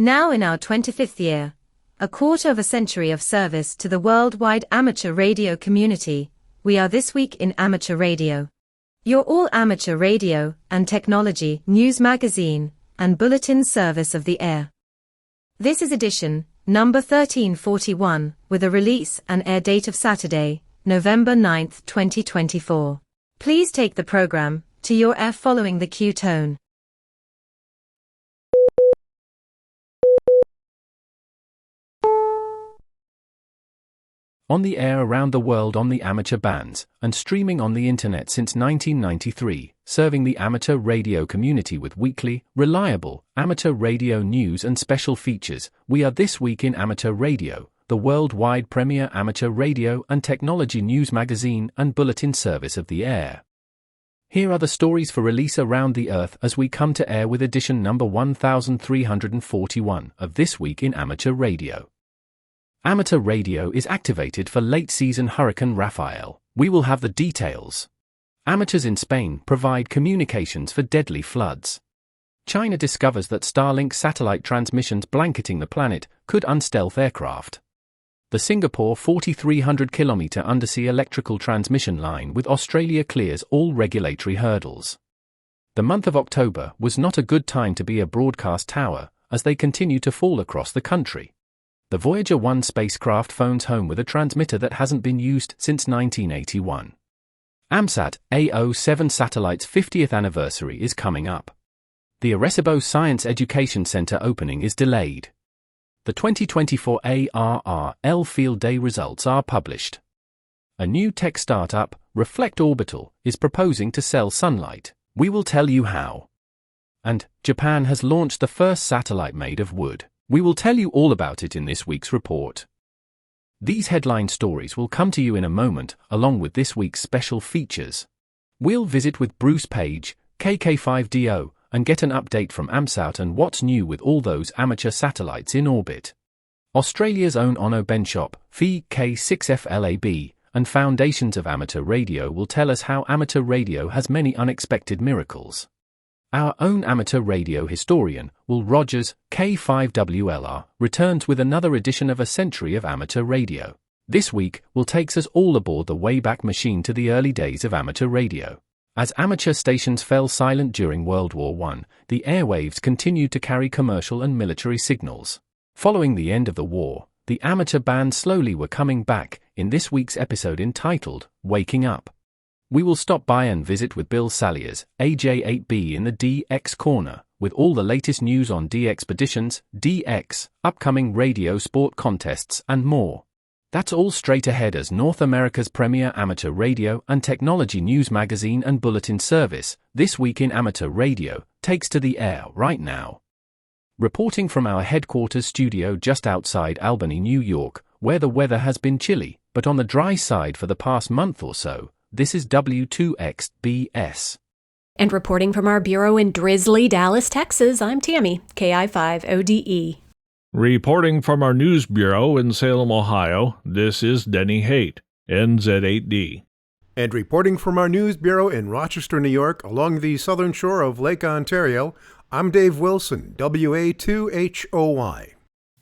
Now in our 25th year, a quarter of a century of service to the worldwide amateur radio community, we are This Week in Amateur Radio, your all-amateur radio and technology news magazine and bulletin service of the air. This is edition number 1341, with a release and air date of Saturday, November 9th, 2024. Please take the program to your air following the cue tone. On the air around the world on the amateur bands, and streaming on the internet since 1993, serving the amateur radio community with weekly, reliable, amateur radio news and special features, we are This Week in Amateur Radio, the worldwide premier amateur radio and technology news magazine and bulletin service of the air. Here are the stories for release around the earth as we come to air with edition number 1341 of This Week in Amateur Radio. Amateur radio is activated for late-season Hurricane Rafael. We will have the details. Amateurs in Spain provide communications for deadly floods. China discovers that Starlink satellite transmissions blanketing the planet could unstealth aircraft. The Singapore 4,300 kilometer undersea electrical transmission line with Australia clears all regulatory hurdles. The month of October was not a good time to be a broadcast tower, as they continue to fall across the country. The Voyager 1 spacecraft phones home with a transmitter that hasn't been used since 1981. AMSAT A07 satellite's 50th anniversary is coming up. The Arecibo Science Education Center opening is delayed. The 2024 ARRL Field Day results are published. A new tech startup, Reflect Orbital, is proposing to sell sunlight. We will tell you how. And Japan has launched the first satellite made of wood. We will tell you all about it in this week's report. These headline stories will come to you in a moment, along with this week's special features. We'll visit with Bruce Page, KK5DO, and get an update from AMSAT and what's new with all those amateur satellites in orbit. Australia's own Ono Benchop, Phi K6FLAB, and Foundations of Amateur Radio will tell us how amateur radio has many unexpected miracles. Our own amateur radio historian, Will Rogers, K5WLR, returns with another edition of A Century of Amateur Radio. This week, Will takes us all aboard the Wayback Machine to the early days of amateur radio. As amateur stations fell silent during World War I, the airwaves continued to carry commercial and military signals. Following the end of the war, the amateur bands slowly were coming back, in this week's episode entitled, Waking Up. We will stop by and visit with Bill Saliers, AJ8B in the DX Corner, with all the latest news on DXpeditions, DX, upcoming radio sport contests and more. That's all straight ahead as North America's premier amateur radio and technology news magazine and bulletin service, This Week in Amateur Radio, takes to the air right now. Reporting from our headquarters studio just outside Albany, New York, where the weather has been chilly, but on the dry side for the past month or so, this is W2XBS. And reporting from our bureau in drizzly Dallas, Texas, I'm Tammy, KI5ODE. Reporting from our news bureau in Salem, Ohio, this is Denny Haight, NZ8D. And reporting from our news bureau in Rochester, New York, along the southern shore of Lake Ontario, I'm Dave Wilson, WA2HOY.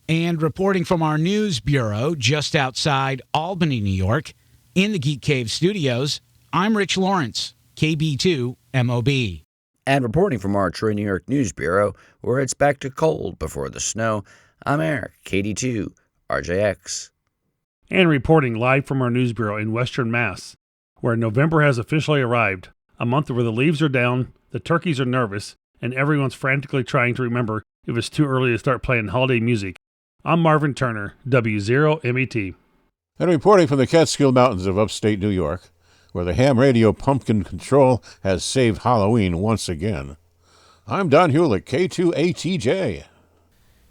And reporting from our news bureau just outside Albany, New York, in the Geek Cave studios, I'm Rich Lawrence, KB2MOB. And reporting from our Troy, New York News Bureau, where it's back to cold before the snow, I'm Eric, KD2RJX. And reporting live from our news bureau in Western Mass, where November has officially arrived, a month where the leaves are down, the turkeys are nervous, and everyone's frantically trying to remember if it's too early to start playing holiday music. I'm Marvin Turner, W0MET. And reporting from the Catskill Mountains of upstate New York, where the ham radio pumpkin control has saved Halloween once again, I'm Don Hulick, K2ATJ.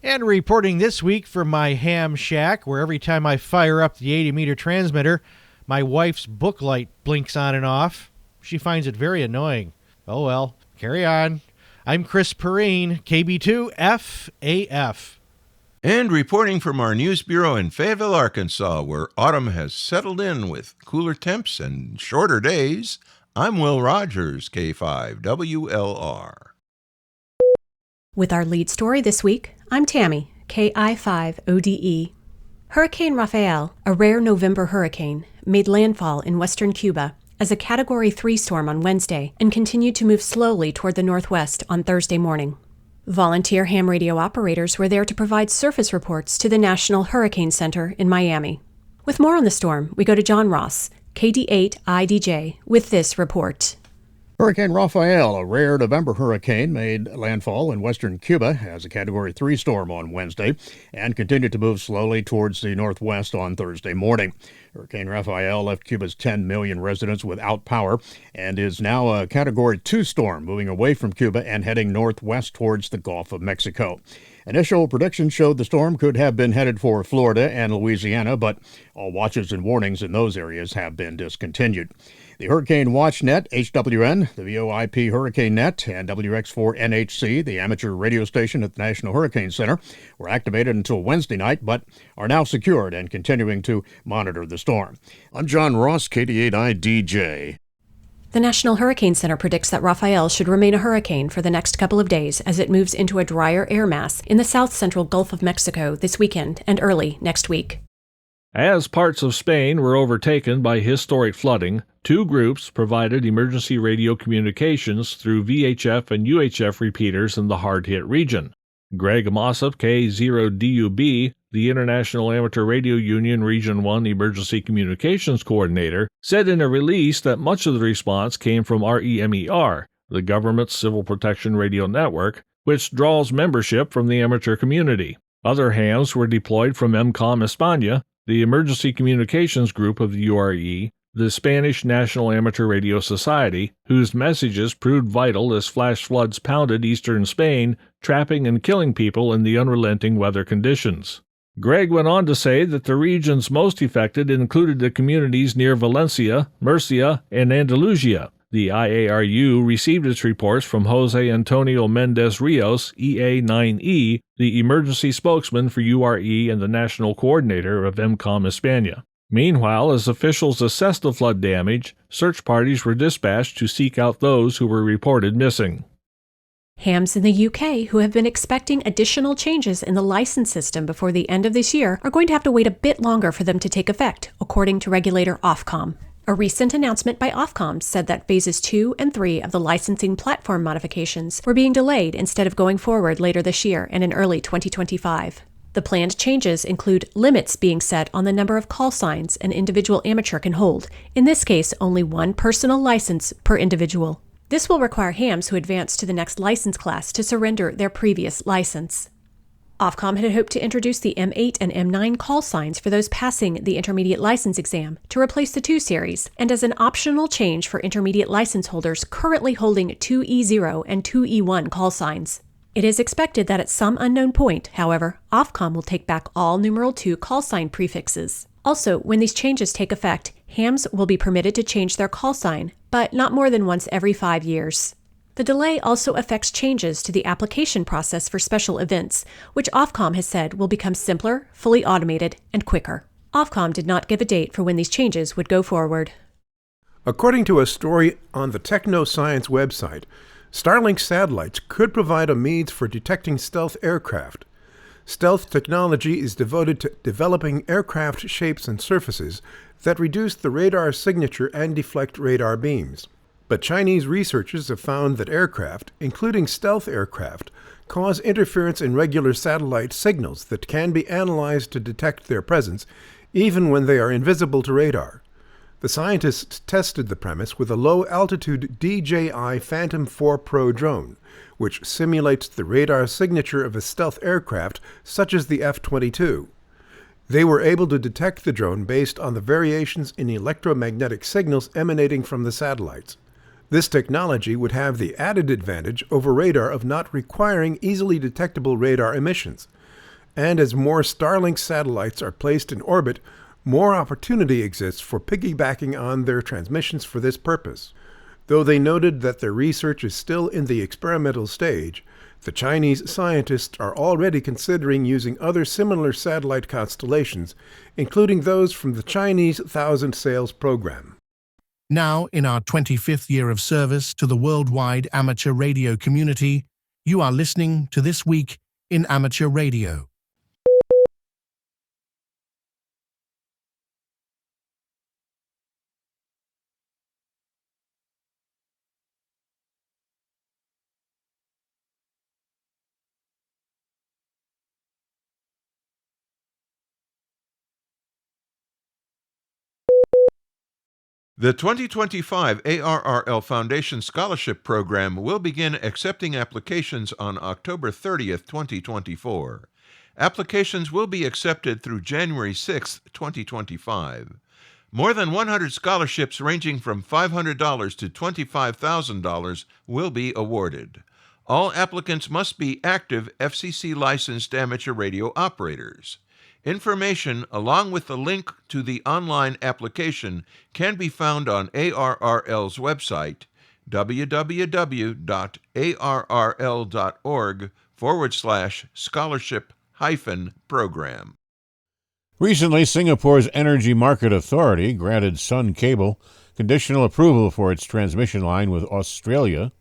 And reporting this week from my ham shack, where every time I fire up the 80-meter transmitter, my wife's book light blinks on and off. She finds it very annoying. Oh well, carry on. I'm Chris Perrine, KB2FAF. And reporting from our news bureau in Fayetteville, Arkansas, where autumn has settled in with cooler temps and shorter days, I'm Will Rogers, K5WLR. With our lead story this week, I'm Tammy, KI5ODE. Hurricane Rafael, a rare November hurricane, made landfall in western Cuba as a Category 3 storm on Wednesday and continued to move slowly toward the northwest on Thursday morning. Volunteer ham radio operators were there to provide surface reports to the National Hurricane Center in Miami. With more on the storm, we go to John Ross, KD8IDJ, with this report. Hurricane Rafael, a rare November hurricane, made landfall in western Cuba as a Category 3 storm on Wednesday and continued to move slowly towards the northwest on Thursday morning. Hurricane Rafael left Cuba's 10 million residents without power and is now a Category 2 storm, moving away from Cuba and heading northwest towards the Gulf of Mexico. Initial predictions showed the storm could have been headed for Florida and Louisiana, but all watches and warnings in those areas have been discontinued. The Hurricane Watch Net, HWN, the VOIP Hurricane Net, and WX4NHC, the amateur radio station at the National Hurricane Center, were activated until Wednesday night, but are now secured and continuing to monitor the storm. I'm John Ross, KD8IDJ. The National Hurricane Center predicts that Rafael should remain a hurricane for the next couple of days as it moves into a drier air mass in the south-central Gulf of Mexico this weekend and early next week. As parts of Spain were overtaken by historic flooding, two groups provided emergency radio communications through VHF and UHF repeaters in the hard-hit region. Greg Mossop, K0DUB, the International Amateur Radio Union Region 1 Emergency Communications Coordinator, said in a release that much of the response came from REMER, the government's civil protection radio network, which draws membership from the amateur community. Other hams were deployed from EMCOM España, the emergency communications group of the URE, the Spanish National Amateur Radio Society, whose messages proved vital as flash floods pounded eastern Spain, trapping and killing people in the unrelenting weather conditions. Greg went on to say that the regions most affected included the communities near Valencia, Murcia, and Andalusia. The IARU received its reports from Jose Antonio Mendez Rios, EA9E, the emergency spokesman for URE and the national coordinator of EMCOM España. Meanwhile, as officials assessed the flood damage, search parties were dispatched to seek out those who were reported missing. Hams in the UK who have been expecting additional changes in the license system before the end of this year are going to have to wait a bit longer for them to take effect, according to regulator Ofcom. A recent announcement by Ofcom said that phases 2 and 3 of the licensing platform modifications were being delayed instead of going forward later this year and in early 2025. The planned changes include limits being set on the number of call signs an individual amateur can hold, in this case only one personal license per individual. This will require hams who advance to the next license class to surrender their previous license. Ofcom had hoped to introduce the M8 and M9 call signs for those passing the intermediate license exam to replace the 2 series, and as an optional change for intermediate license holders currently holding 2E0 and 2E1 call signs. It is expected that at some unknown point, however, Ofcom will take back all numeral 2 call sign prefixes. Also, when these changes take effect, hams will be permitted to change their call sign, but not more than once every 5 years. The delay also affects changes to the application process for special events, which Ofcom has said will become simpler, fully automated, and quicker. Ofcom did not give a date for when these changes would go forward. According to a story on the TechnoScience website, Starlink satellites could provide a means for detecting stealth aircraft. Stealth technology is devoted to developing aircraft shapes and surfaces that reduce the radar signature and deflect radar beams. But Chinese researchers have found that aircraft, including stealth aircraft, cause interference in regular satellite signals that can be analyzed to detect their presence, even when they are invisible to radar. The scientists tested the premise with a low-altitude DJI Phantom 4 Pro drone, which simulates the radar signature of a stealth aircraft such as the F-22. They were able to detect the drone based on the variations in electromagnetic signals emanating from the satellites. This technology would have the added advantage over radar of not requiring easily detectable radar emissions. And as more Starlink satellites are placed in orbit, more opportunity exists for piggybacking on their transmissions for this purpose. Though they noted that their research is still in the experimental stage, the Chinese scientists are already considering using other similar satellite constellations, including those from the Chinese Thousand Sails program. Now, in our 25th year of service to the worldwide amateur radio community, You are listening to This Week in Amateur Radio. The 2025 ARRL Foundation Scholarship Program will begin accepting applications on October 30th, 2024. Applications will be accepted through January 6th, 2025. More than 100 scholarships ranging from $500 to $25,000 will be awarded. All applicants must be active FCC-licensed amateur radio operators. Information, along with the link to the online application, can be found on ARRL's website, www.arrl.org/scholarship-program. Recently, Singapore's Energy Market Authority granted Sun Cable conditional approval for its transmission line with Australia.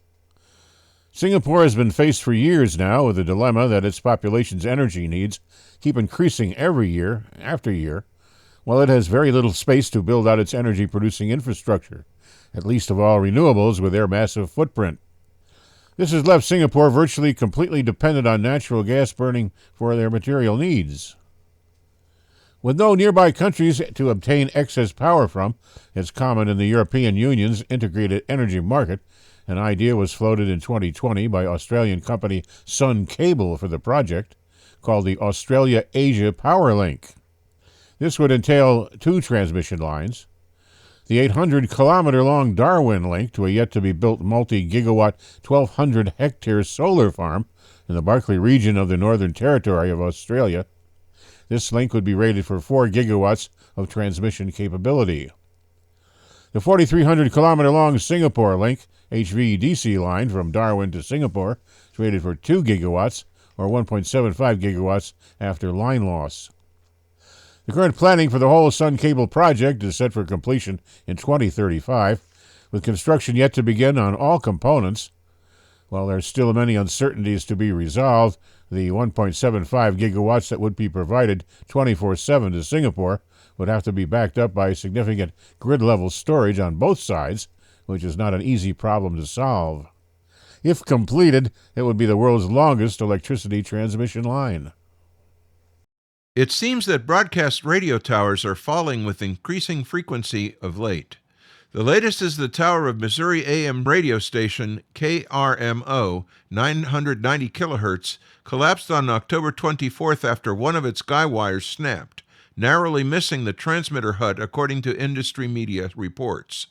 Singapore has been faced for years now with the dilemma that its population's energy needs keep increasing every year after year, while it has very little space to build out its energy-producing infrastructure, at least of all renewables with their massive footprint. This has left Singapore virtually completely dependent on natural gas burning for their material needs. With no nearby countries to obtain excess power from, as common in the European Union's integrated energy market, an idea was floated in 2020 by Australian company Sun Cable for the project, called the Australia-Asia Power Link. This would entail 2 transmission lines, the 800-kilometer-long Darwin link to a yet-to-be-built multi-gigawatt 1,200-hectare solar farm in the Barkly region of the Northern Territory of Australia. This link would be rated for 4 gigawatts of transmission capability. The 4,300-kilometer-long Singapore link HVDC line from Darwin to Singapore is rated for 2 gigawatts, or 1.75 gigawatts after line loss. The current planning for the whole Sun Cable project is set for completion in 2035, with construction yet to begin on all components. While there are still many uncertainties to be resolved, the 1.75 gigawatts that would be provided 24/7 to Singapore would have to be backed up by significant grid-level storage on both sides, which is not an easy problem to solve. If completed, it would be the world's longest electricity transmission line. It seems that broadcast radio towers are falling with increasing frequency of late. The latest is the tower of Missouri AM radio station KRMO, 990 kilohertz, collapsed on October 24th after one of its guy wires snapped, narrowly missing the transmitter hut according to industry media reports.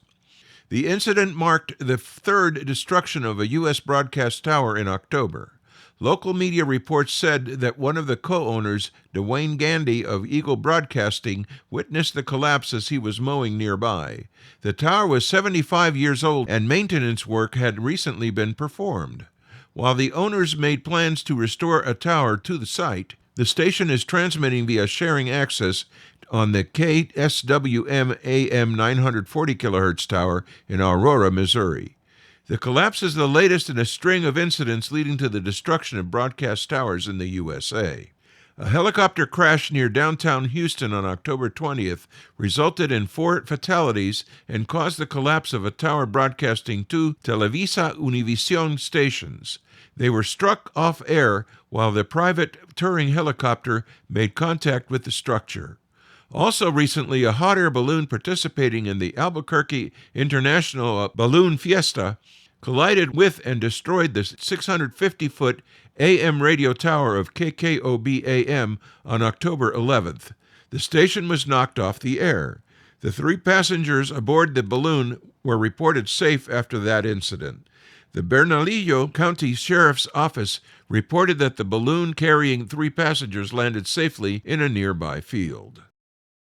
The incident marked the 3rd destruction of a U.S. broadcast tower in October. Local media reports said that one of the co-owners, Dwayne Gandy of Eagle Broadcasting, witnessed the collapse as he was mowing nearby. The tower was 75 years old and maintenance work had recently been performed. While the owners made plans to restore a tower to the site, the station is transmitting via sharing access on the KSWM AM 940 kHz tower in Aurora, Missouri. The collapse is the latest in a string of incidents leading to the destruction of broadcast towers in the USA. A helicopter crash near downtown Houston on October 20th resulted in 4 fatalities and caused the collapse of a tower broadcasting 2 Televisa Univision stations. They were struck off air while the private touring helicopter made contact with the structure. Also recently, a hot air balloon participating in the Albuquerque International Balloon Fiesta collided with and destroyed the 650-foot AM radio tower of KKOB-AM on October 11th. The station was knocked off the air. The 3 passengers aboard the balloon were reported safe after that incident. The Bernalillo County Sheriff's Office reported that the balloon carrying 3 passengers landed safely in a nearby field.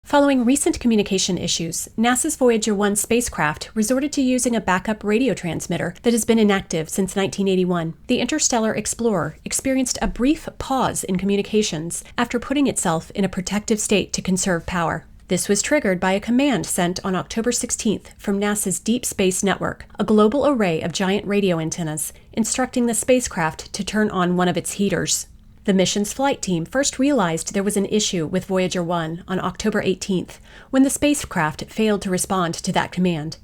Following recent communication issues, NASA's Voyager 1 spacecraft resorted to using a backup radio transmitter that has been inactive since 1981. The Interstellar Explorer experienced a brief pause in communications after putting itself in a protective state to conserve power. This was triggered by a command sent on October 16th from NASA's Deep Space Network, a global array of giant radio antennas, instructing the spacecraft to turn on one of its heaters. The mission's flight team first realized there was an issue with Voyager 1 on October 18th, when the spacecraft failed to respond to that command.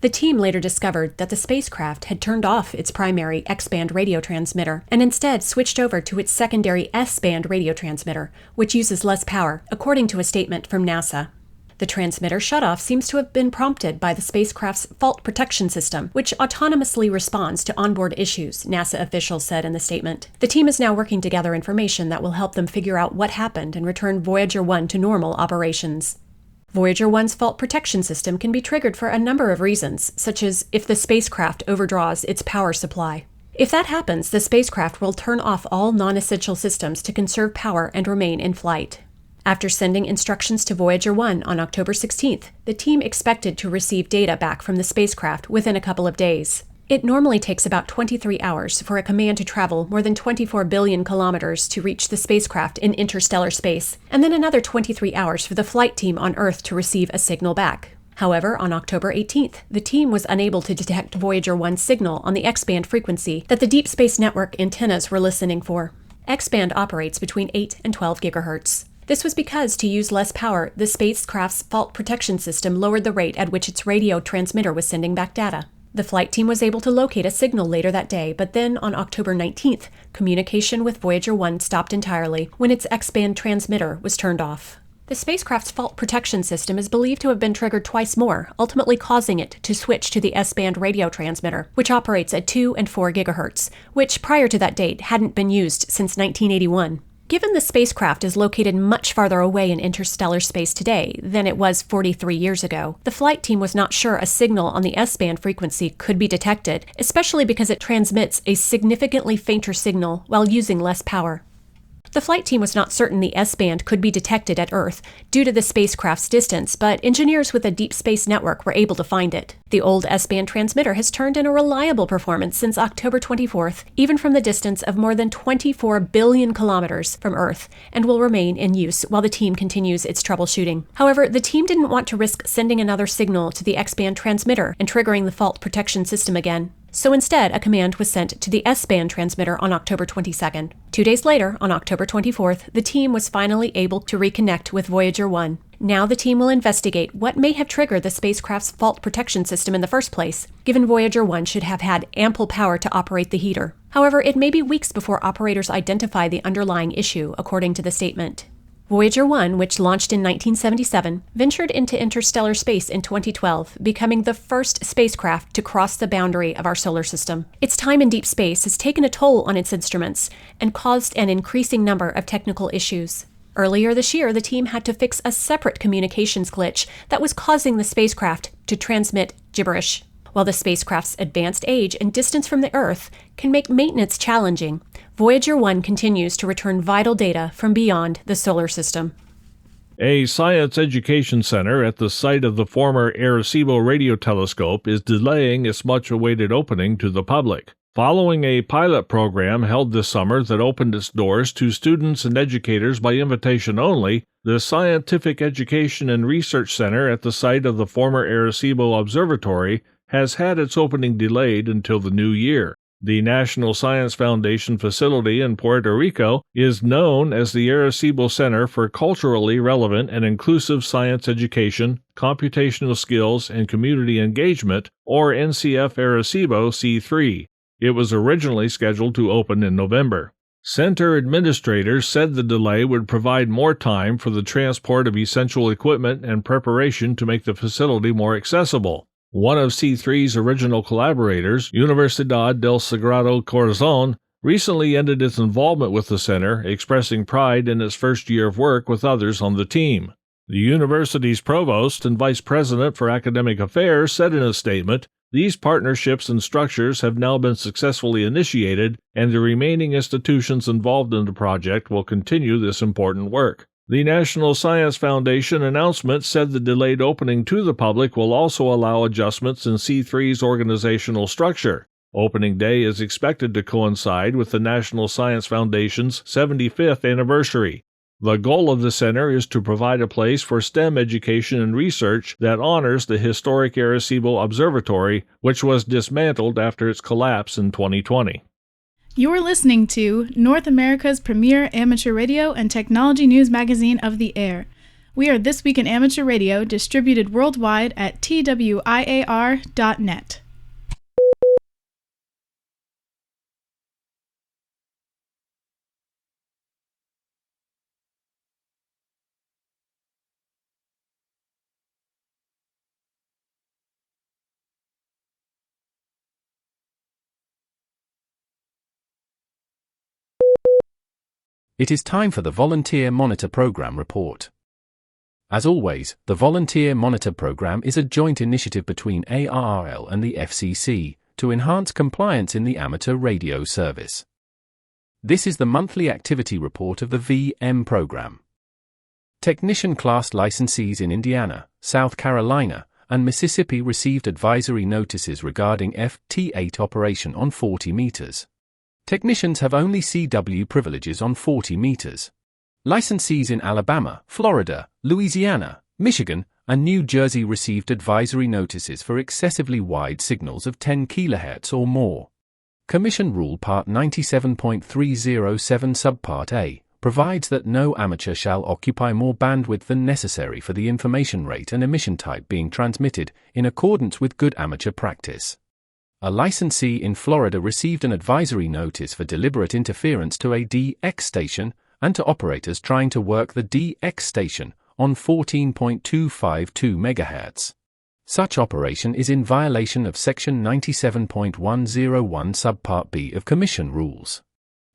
The team later discovered that the spacecraft had turned off its primary X-band radio transmitter and instead switched over to its secondary S-band radio transmitter, which uses less power, according to a statement from NASA. The transmitter shutoff seems to have been prompted by the spacecraft's fault protection system, which autonomously responds to onboard issues, NASA officials said in the statement. The team is now working to gather information that will help them figure out what happened and return Voyager 1 to normal operations. Voyager 1's fault protection system can be triggered for a number of reasons, such as if the spacecraft overdraws its power supply. If that happens, the spacecraft will turn off all non-essential systems to conserve power and remain in flight. After sending instructions to Voyager 1 on October 16th, the team expected to receive data back from the spacecraft within a couple of days. It normally takes about 23 hours for a command to travel more than 24 billion kilometers to reach the spacecraft in interstellar space, and then another 23 hours for the flight team on Earth to receive a signal back. However, on October 18th, the team was unable to detect Voyager 1's signal on the X-band frequency that the Deep Space Network antennas were listening for. X-band operates between 8 and 12 gigahertz. This was because, to use less power, the spacecraft's fault protection system lowered the rate at which its radio transmitter was sending back data. The flight team was able to locate a signal later that day, but then on October 19th, communication with Voyager 1 stopped entirely when its X-band transmitter was turned off. The spacecraft's fault protection system is believed to have been triggered twice more, ultimately causing it to switch to the S-band radio transmitter, which operates at 2 and 4 gigahertz, which prior to that date hadn't been used since 1981. Given the spacecraft is located much farther away in interstellar space today than it was 43 years ago, the flight team was not sure a signal on the S-band frequency could be detected, especially because it transmits a significantly fainter signal while using less power. The flight team was not certain the S-band could be detected at Earth due to the spacecraft's distance, but engineers with a Deep Space Network were able to find it. The old S-band transmitter has turned in a reliable performance since October 24th, even from the distance of more than 24 billion kilometers from Earth, and will remain in use while the team continues its troubleshooting. However, the team didn't want to risk sending another signal to the X-band transmitter and triggering the fault protection system again. So instead, a command was sent to the S-band transmitter on October 22nd. 2 days later, on October 24th, the team was finally able to reconnect with Voyager 1. Now the team will investigate what may have triggered the spacecraft's fault protection system in the first place, given Voyager 1 should have had ample power to operate the heater. However, it may be weeks before operators identify the underlying issue, according to the statement. Voyager 1, which launched in 1977, ventured into interstellar space in 2012, becoming the first spacecraft to cross the boundary of our solar system. Its time in deep space has taken a toll on its instruments and caused an increasing number of technical issues. Earlier this year, the team had to fix a separate communications glitch that was causing the spacecraft to transmit gibberish. While the spacecraft's advanced age and distance from the Earth can make maintenance challenging, Voyager 1 continues to return vital data from beyond the solar system. A science education center at the site of the former Arecibo radio telescope is delaying its much-awaited opening to the public. Following a pilot program held this summer that opened its doors to students and educators by invitation only, the Scientific Education and Research Center at the site of the former Arecibo Observatory has had its opening delayed until the new year. The National Science Foundation facility in Puerto Rico is known as the Arecibo Center for Culturally Relevant and Inclusive Science Education, Computational Skills, and Community Engagement, or NCF Arecibo C3. It was originally scheduled to open in November. Center administrators said the delay would provide more time for the transport of essential equipment and preparation to make the facility more accessible. One of C3's original collaborators, Universidad del Sagrado Corazon, recently ended its involvement with the center, expressing pride in its first year of work with others on the team. The university's provost and vice president for academic affairs said in a statement, "These partnerships and structures have now been successfully initiated, and the remaining institutions involved in the project will continue this important work." The National Science Foundation announcement said the delayed opening to the public will also allow adjustments in C3's organizational structure. Opening day is expected to coincide with the National Science Foundation's 75th anniversary. The goal of the center is to provide a place for STEM education and research that honors the historic Arecibo Observatory, which was dismantled after its collapse in 2020. You're listening to North America's premier amateur radio and technology news magazine of the air. We are This Week in Amateur Radio, distributed worldwide at twiar.net. It is time for the Volunteer Monitor Program report. As always, the Volunteer Monitor Program is a joint initiative between ARRL and the FCC to enhance compliance in the amateur radio service. This is the monthly activity report of the VM program. Technician class licensees in Indiana, South Carolina, and Mississippi received advisory notices regarding FT8 operation on 40 meters. Technicians have only CW privileges on 40 meters. Licensees in Alabama, Florida, Louisiana, Michigan, and New Jersey received advisory notices for excessively wide signals of 10 kHz or more. Commission Rule Part 97.307 Subpart A provides that no amateur shall occupy more bandwidth than necessary for the information rate and emission type being transmitted, in accordance with good amateur practice. A licensee in Florida received an advisory notice for deliberate interference to a DX station and to operators trying to work the DX station on 14.252 MHz. Such operation is in violation of Section 97.101 Subpart B of Commission Rules.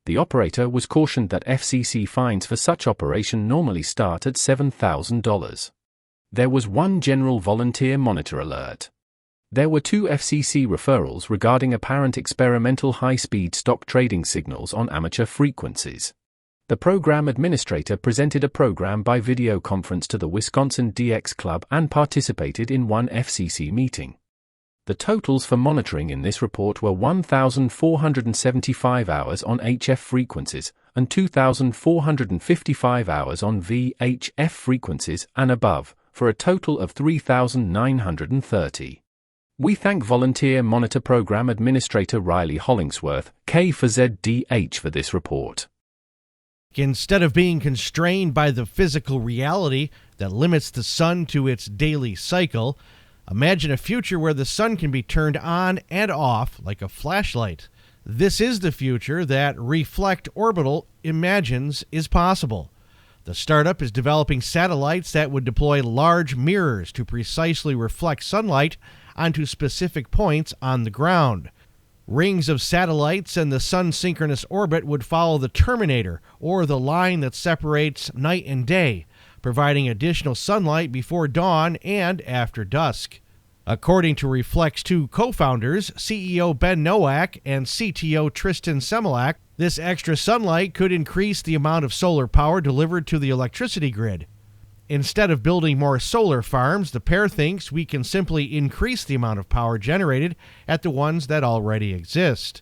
The operator was cautioned that FCC fines for such operation normally start at $7,000. There was one general volunteer monitor alert. There were 2 FCC referrals regarding apparent experimental high-speed stock trading signals on amateur frequencies. The program administrator presented a program by video conference to the Wisconsin DX Club and participated in one FCC meeting. The totals for monitoring in this report were 1,475 hours on HF frequencies and 2,455 hours on VHF frequencies and above, for a total of 3,930. We thank Volunteer Monitor Program Administrator Riley Hollingsworth, K4ZDH, for this report. Instead of being constrained by the physical reality that limits the sun to its daily cycle, imagine a future where the sun can be turned on and off like a flashlight. This is the future that Reflect Orbital imagines is possible. The startup is developing satellites that would deploy large mirrors to precisely reflect sunlight onto specific points on the ground. Rings of satellites and the sun-synchronous orbit would follow the terminator, or the line that separates night and day, providing additional sunlight before dawn and after dusk. According to Reflect's 2 co-founders, CEO Ben Nowak and CTO Tristan Semilak, this extra sunlight could increase the amount of solar power delivered to the electricity grid. Instead of building more solar farms, the pair thinks we can simply increase the amount of power generated at the ones that already exist.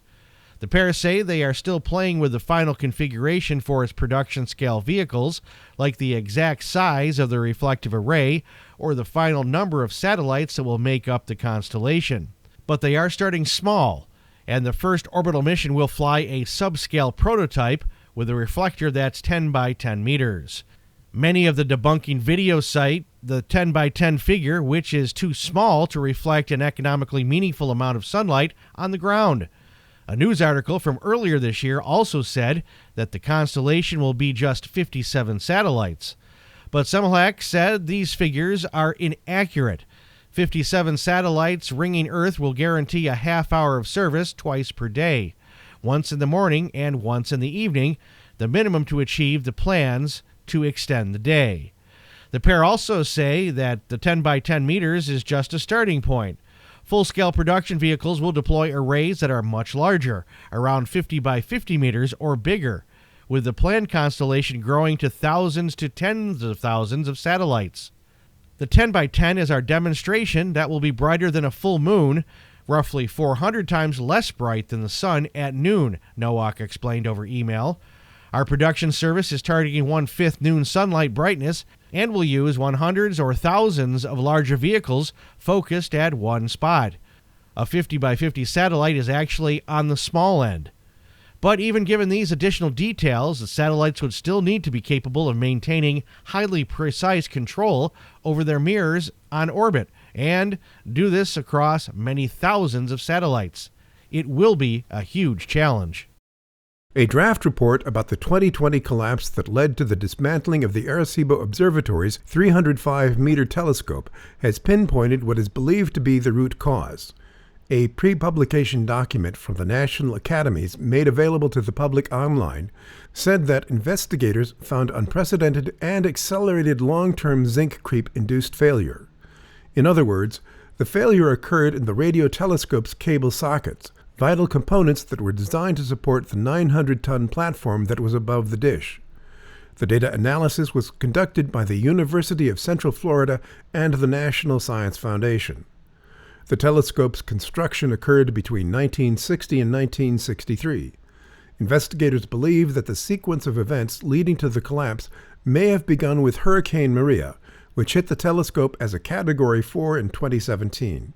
The pair say they are still playing with the final configuration for its production-scale vehicles, like the exact size of the reflective array or the final number of satellites that will make up the constellation. But they are starting small, and the first orbital mission will fly a subscale prototype with a reflector that's 10 by 10 meters. Many of the debunking videos cite the 10 by 10 figure, which is too small to reflect an economically meaningful amount of sunlight on the ground. A news article from earlier this year also said that the constellation will be just 57 satellites. But Semilak said these figures are inaccurate. 57 satellites ringing Earth will guarantee a half hour of service twice per day, once in the morning and once in the evening, the minimum to achieve the plans to extend the day. The pair also say that the 10 by 10 meters is just a starting point. Full-scale production vehicles will deploy arrays that are much larger, around 50 by 50 meters or bigger, with the planned constellation growing to thousands to tens of thousands of satellites. The 10 by 10 is our demonstration that will be brighter than a full moon, roughly 400 times less bright than the sun at noon, Nowak explained over email. Our production service is targeting 1/5 noon sunlight brightness and will use hundreds or thousands of larger vehicles focused at one spot. A 50 by 50 satellite is actually on the small end. But even given these additional details, the satellites would still need to be capable of maintaining highly precise control over their mirrors on orbit, and do this across many thousands of satellites. It will be a huge challenge. A draft report about the 2020 collapse that led to the dismantling of the Arecibo Observatory's 305-meter telescope has pinpointed what is believed to be the root cause. A pre-publication document from the National Academies made available to the public online said that investigators found unprecedented and accelerated long-term zinc creep-induced failure. In other words, the failure occurred in the radio telescope's cable sockets, vital components that were designed to support the 900-ton platform that was above the dish. The data analysis was conducted by the University of Central Florida and the National Science Foundation. The telescope's construction occurred between 1960 and 1963. Investigators believe that the sequence of events leading to the collapse may have begun with Hurricane Maria, which hit the telescope as a Category 4 in 2017.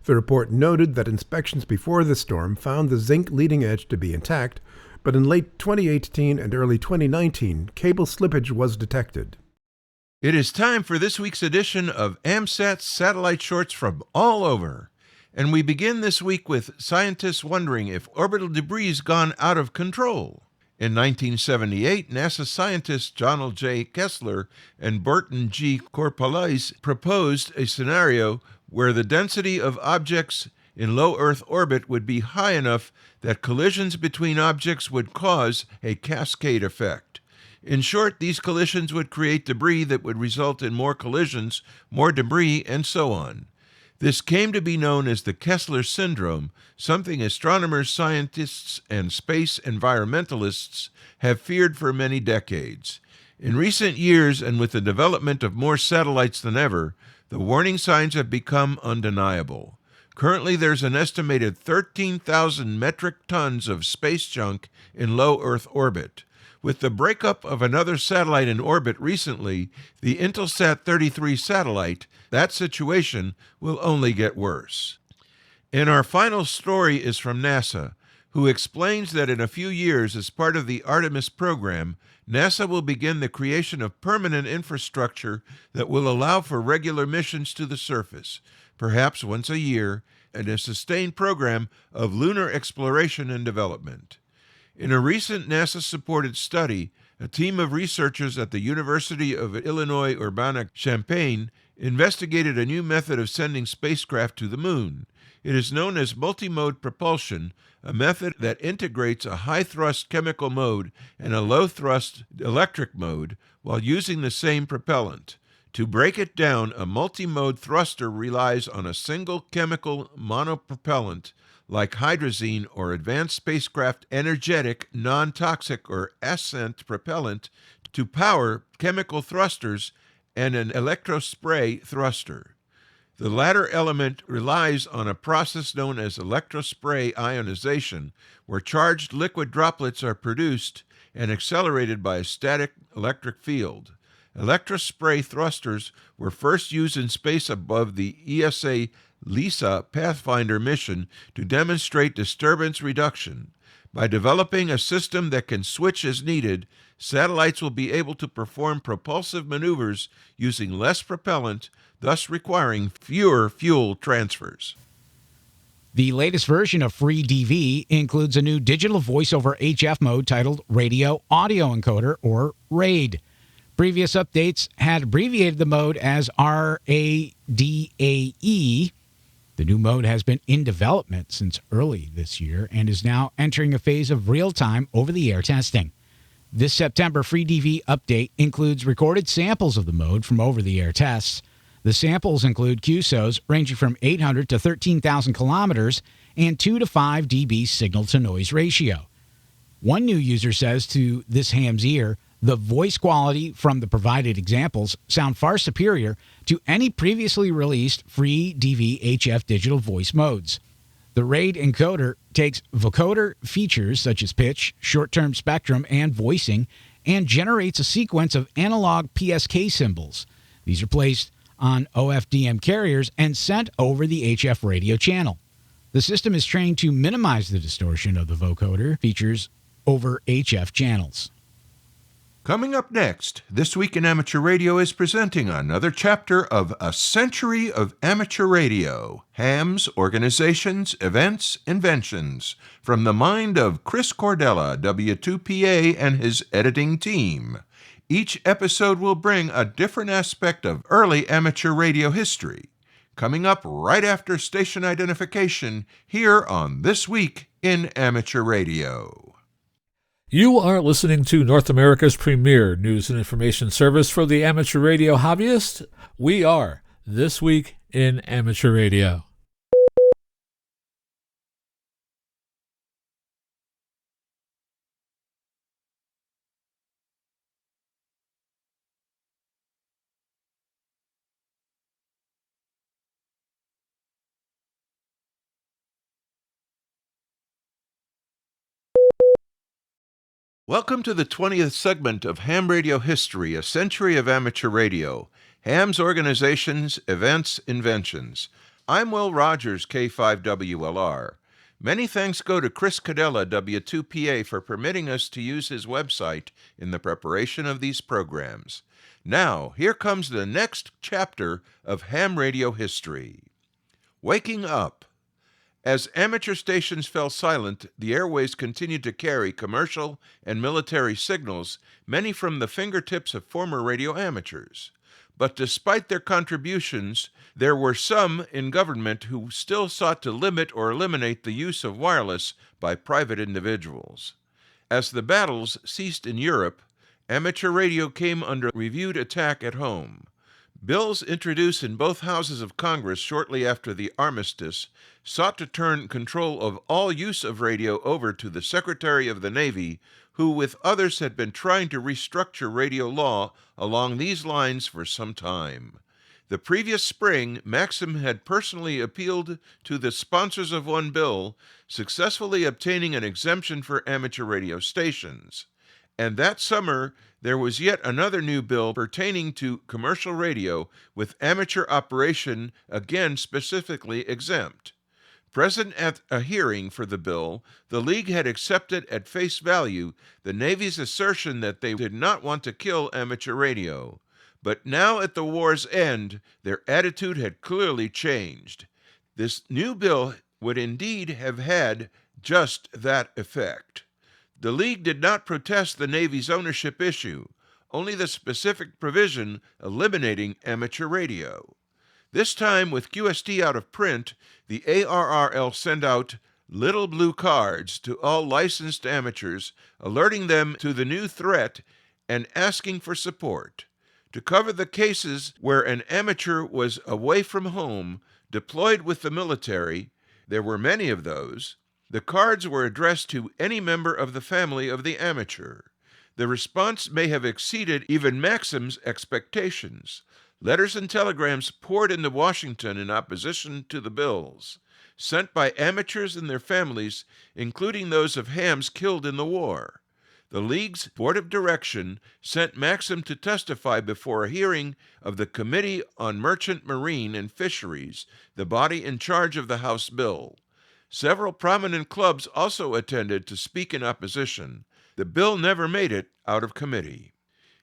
The report noted that inspections before the storm found the zinc leading edge to be intact, but in late 2018 and early 2019, cable slippage was detected. It is time for this week's edition of AMSAT Satellite Shorts from all over. And we begin this week with scientists wondering if orbital debris has gone out of control. In 1978, NASA scientists Donald J. Kessler and Burton G. Corpalais proposed a scenario where the density of objects in low Earth orbit would be high enough that collisions between objects would cause a cascade effect. In short, these collisions would create debris that would result in more collisions, more debris, and so on. This came to be known as the Kessler syndrome, something astronomers, scientists, and space environmentalists have feared for many decades. In recent years, and with the development of more satellites than ever, the warning signs have become undeniable. Currently, there's an estimated 13,000 metric tons of space junk in low Earth orbit. With the breakup of another satellite in orbit recently, the Intelsat 33 satellite, that situation will only get worse. And our final story is from NASA, who explains that in a few years, as part of the Artemis program, NASA will begin the creation of permanent infrastructure that will allow for regular missions to the surface, perhaps once a year, and a sustained program of lunar exploration and development. In a recent NASA-supported study, a team of researchers at the University of Illinois Urbana-Champaign investigated a new method of sending spacecraft to the moon. It is known as multimode propulsion, a method that integrates a high-thrust chemical mode and a low-thrust electric mode while using the same propellant. To break it down, a multimode thruster relies on a single chemical monopropellant like hydrazine or advanced spacecraft energetic, non-toxic or ascent propellant to power chemical thrusters and an electrospray thruster. The latter element relies on a process known as electrospray ionization, where charged liquid droplets are produced and accelerated by a static electric field. Electrospray thrusters were first used in space above the ESA LISA Pathfinder mission to demonstrate disturbance reduction. By developing a system that can switch as needed, satellites will be able to perform propulsive maneuvers using less propellant, thus requiring fewer fuel transfers. The latest version of FreeDV includes a new digital voice-over HF mode titled Radio Audio Encoder, or RAID. Previous updates had abbreviated the mode as RADAE. The new mode has been in development since early this year and is now entering a phase of real-time over-the-air testing. This September FreeDV update includes recorded samples of the mode from over-the-air tests. The samples include QSOs ranging from 800 to 13,000 kilometers and 2 to 5 dB signal-to-noise ratio. One new user says to this ham's ear, the voice quality from the provided examples sound far superior to any previously released free DV HF digital voice modes. The The RAID encoder takes vocoder features such as pitch, short-term spectrum, and voicing, and generates a sequence of analog PSK symbols. These are placed on OFDM carriers and sent over the HF radio channel. The system is trained to minimize the distortion of the vocoder features over HF channels. Coming up next, This Week in Amateur Radio is presenting another chapter of A Century of Amateur Radio, Hams, Organizations, Events, Inventions, from the mind of Chris Cordella, W2PA, and his editing team. Each episode will bring a different aspect of early amateur radio history. Coming up right after station identification here on This Week in Amateur Radio. You are listening to North America's premier news and information service for the amateur radio hobbyist. We are This Week in Amateur Radio. Welcome to the 20th segment of Ham Radio History, A Century of Amateur Radio, Hams, Organizations, Events, Inventions. I'm Will Rogers, K5WLR. Many thanks go to Chris Cadella, W2PA, for permitting us to use his website in the preparation of these programs. Now, here comes the next chapter of ham radio history. Waking Up. As amateur stations fell silent, the airways continued to carry commercial and military signals, many from the fingertips of former radio amateurs. But despite their contributions, there were some in government who still sought to limit or eliminate the use of wireless by private individuals. As the battles ceased in Europe, amateur radio came under reviewed attack at home. Bills introduced in both houses of Congress shortly after the armistice sought to turn control of all use of radio over to the Secretary of the Navy, who with others had been trying to restructure radio law along these lines for some time. The previous spring, Maxim had personally appealed to the sponsors of one bill, successfully obtaining an exemption for amateur radio stations. And that summer, there was yet another new bill pertaining to commercial radio, with amateur operation again specifically exempt. Present at a hearing for the bill, the League had accepted at face value the Navy's assertion that they did not want to kill amateur radio. But now at the war's end, their attitude had clearly changed. This new bill would indeed have had just that effect. The League did not protest the Navy's ownership issue, only the specific provision eliminating amateur radio. This time, with QST out of print, the ARRL sent out little blue cards to all licensed amateurs, alerting them to the new threat and asking for support. To cover the cases where an amateur was away from home, deployed with the military, there were many of those, the cards were addressed to any member of the family of the amateur. The response may have exceeded even Maxim's expectations. Letters and telegrams poured into Washington in opposition to the bills, sent by amateurs and their families, including those of hams killed in the war. The League's Board of Direction sent Maxim to testify before a hearing of the Committee on Merchant Marine and Fisheries, the body in charge of the House bill. Several prominent clubs also attended to speak in opposition. The bill never made it out of committee.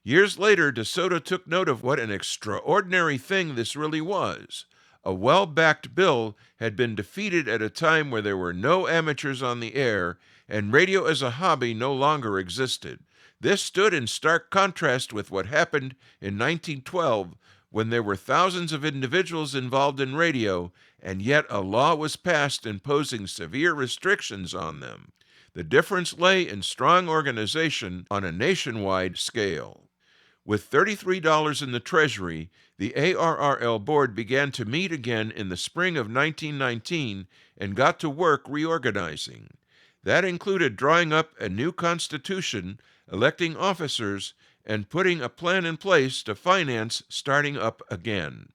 Years later, DeSoto took note of what an extraordinary thing this really was. A well-backed bill had been defeated at a time where there were no amateurs on the air, and radio as a hobby no longer existed. This stood in stark contrast with what happened in 1912, when there were thousands of individuals involved in radio, and yet a law was passed imposing severe restrictions on them. The difference lay in strong organization on a nationwide scale. With $33 in the Treasury, the ARRL board began to meet again in the spring of 1919 and got to work reorganizing. That included drawing up a new constitution, electing officers, and putting a plan in place to finance starting up again.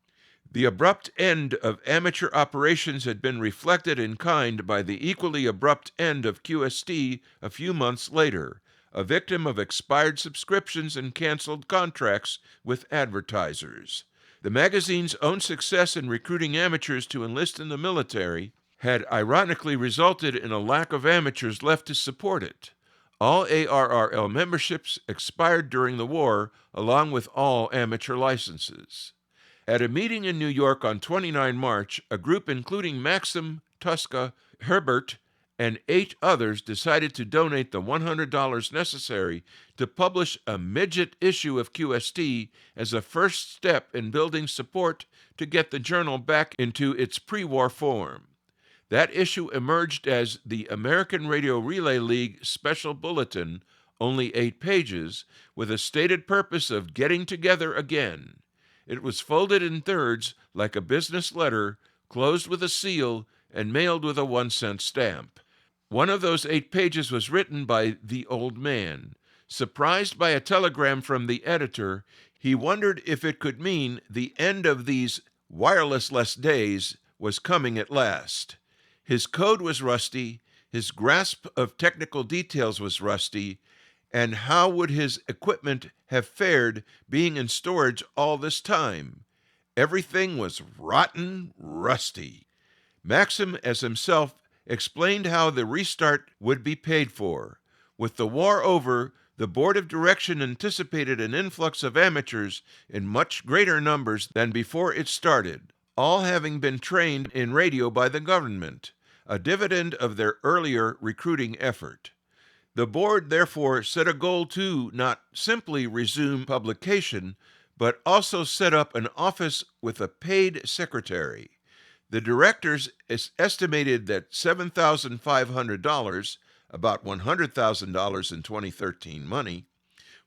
The abrupt end of amateur operations had been reflected in kind by the equally abrupt end of QST a few months later, a victim of expired subscriptions and canceled contracts with advertisers. The magazine's own success in recruiting amateurs to enlist in the military had ironically resulted in a lack of amateurs left to support it. All ARRL memberships expired during the war, along with all amateur licenses. At a meeting in New York on 29 March, a group including Maxim, Tuska, Herbert, and 8 others decided to donate the $100 necessary to publish a midget issue of QST as a first step in building support to get the journal back into its pre-war form. That issue emerged as the American Radio Relay League Special Bulletin, only 8 pages, with a stated purpose of getting together again. It was folded in thirds like a business letter, closed with a seal, and mailed with a 1-cent stamp. One of those 8 pages was written by the old man. Surprised by a telegram from the editor, he wondered if it could mean the end of these wireless-less days was coming at last. His code was rusty, his grasp of technical details was rusty, and how would his equipment have fared being in storage all this time? Everything was rotten rusty. Maxim, as himself, explained how the restart would be paid for. With the war over, the Board of Direction anticipated an influx of amateurs in much greater numbers than before it started, all having been trained in radio by the government, a dividend of their earlier recruiting effort. The board therefore set a goal to not simply resume publication, but also set up an office with a paid secretary. The directors estimated that $7,500, about $100,000 in 2013 money,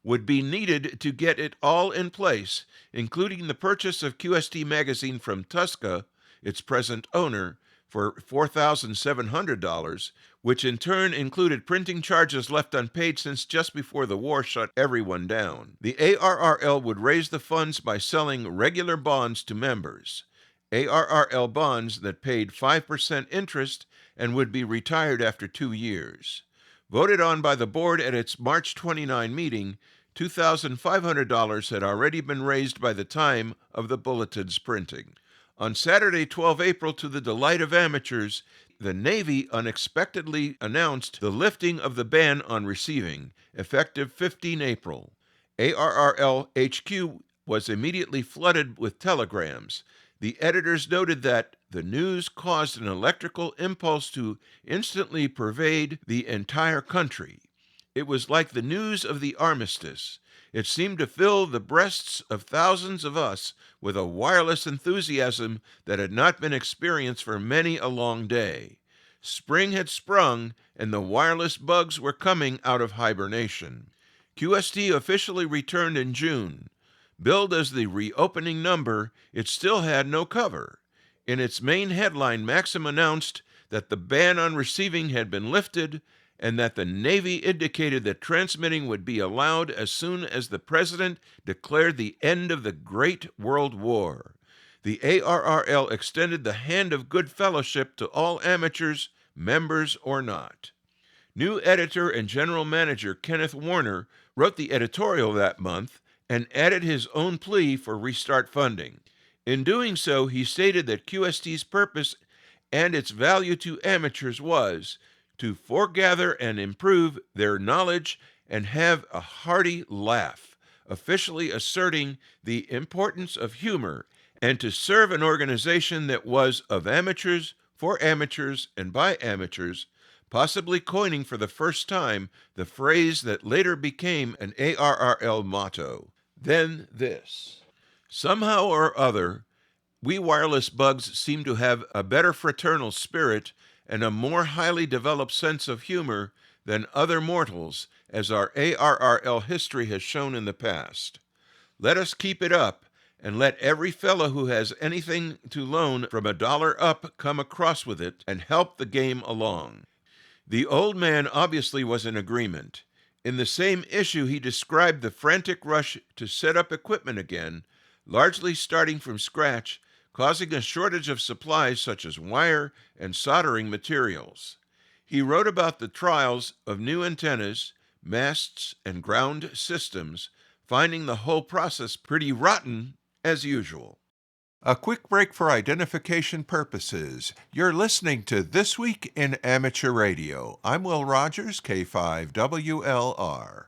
would be needed to get it all in place, including the purchase of QST magazine from Tuska, its present owner, for $4,700, which in turn included printing charges left unpaid since just before the war shut everyone down. The ARRL would raise the funds by selling regular bonds to members. ARRL bonds that paid 5% interest and would be retired after 2 years. Voted on by the board at its March 29 meeting, $2,500 had already been raised by the time of the bulletin's printing. On Saturday, 12 April, to the delight of amateurs, the Navy unexpectedly announced the lifting of the ban on receiving, effective 15 April. ARRL HQ was immediately flooded with telegrams. The editors noted that the news caused an electrical impulse to instantly pervade the entire country. It was like the news of the armistice. It seemed to fill the breasts of thousands of us with a wireless enthusiasm that had not been experienced for many a long day. Spring had sprung, and the wireless bugs were coming out of hibernation. QST officially returned in June. Billed as the reopening number, it still had no cover. In its main headline, Maxim announced that the ban on receiving had been lifted and that the Navy indicated that transmitting would be allowed as soon as the President declared the end of the Great World War. The ARRL extended the hand of good fellowship to all amateurs, members or not. New editor and general manager Kenneth Warner wrote the editorial that month and added his own plea for restart funding. In doing so, he stated that QST's purpose and its value to amateurs was to foregather and improve their knowledge and have a hearty laugh, officially asserting the importance of humor, and to serve an organization that was of amateurs, for amateurs, and by amateurs, possibly coining for the first time the phrase that later became an ARRL motto. Then this. Somehow or other, we wireless bugs seem to have a better fraternal spirit and a more highly developed sense of humor than other mortals, as our ARRL history has shown in the past. Let us keep it up, and let every fellow who has anything to loan from $1 up come across with it and help the game along. The old man obviously was in agreement. In the same issue, he described the frantic rush to set up equipment again, largely starting from scratch, causing a shortage of supplies such as wire and soldering materials. He wrote about the trials of new antennas, masts, and ground systems, finding the whole process pretty rotten as usual. A quick break for identification purposes. You're listening to This Week in Amateur Radio. I'm Will Rogers, K5WLR.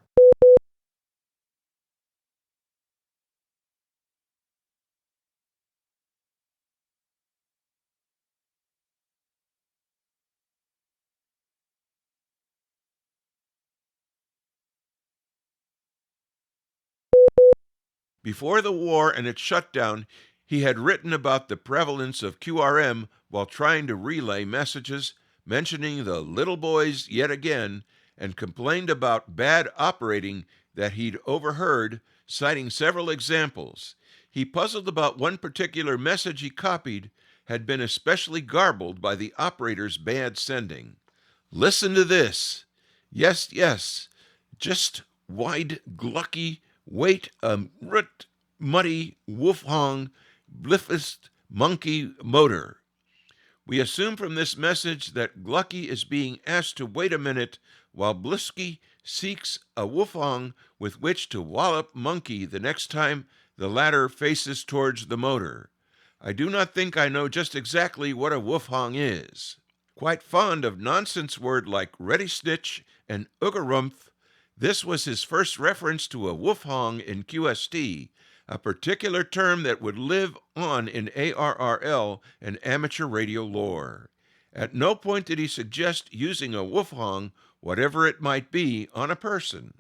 Before the war and its shutdown, he had written about the prevalence of QRM while trying to relay messages, mentioning the little boys yet again, and complained about bad operating that he'd overheard, citing several examples. He puzzled about one particular message he copied had been especially garbled by the operator's bad sending. Listen to this. Yes, yes, just wide glucky wait rut muddy wolfhong bliffest monkey motor. We assume from this message that Glucky is being asked to wait a minute while Blisky seeks a wolfhong with which to wallop Monkey the next time the latter faces towards the motor. I do not think I know just exactly what a wolfhong is. Quite fond of nonsense word like ready snitch and oogarumph, this was his first reference to a wolfhong in QST, a particular term that would live on in ARRL and amateur radio lore. At no point did he suggest using a wolfhong, whatever it might be, on a person.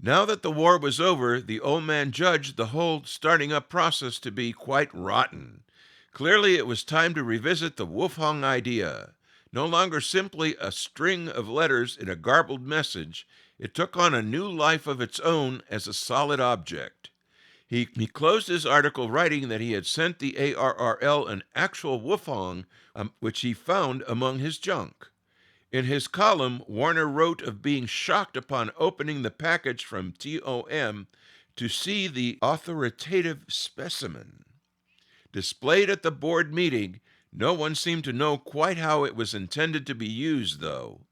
Now that the war was over, the old man judged the whole starting up process to be quite rotten. Clearly it was time to revisit the wolfhong idea. No longer simply a string of letters in a garbled message, it took on a new life of its own as a solid object. He closed his article writing that he had sent the ARRL an actual wolfhong, which he found among his junk. In his column, Warner wrote of being shocked upon opening the package from TOM to see the authoritative specimen. Displayed at the board meeting, no one seemed to know quite how it was intended to be used, though.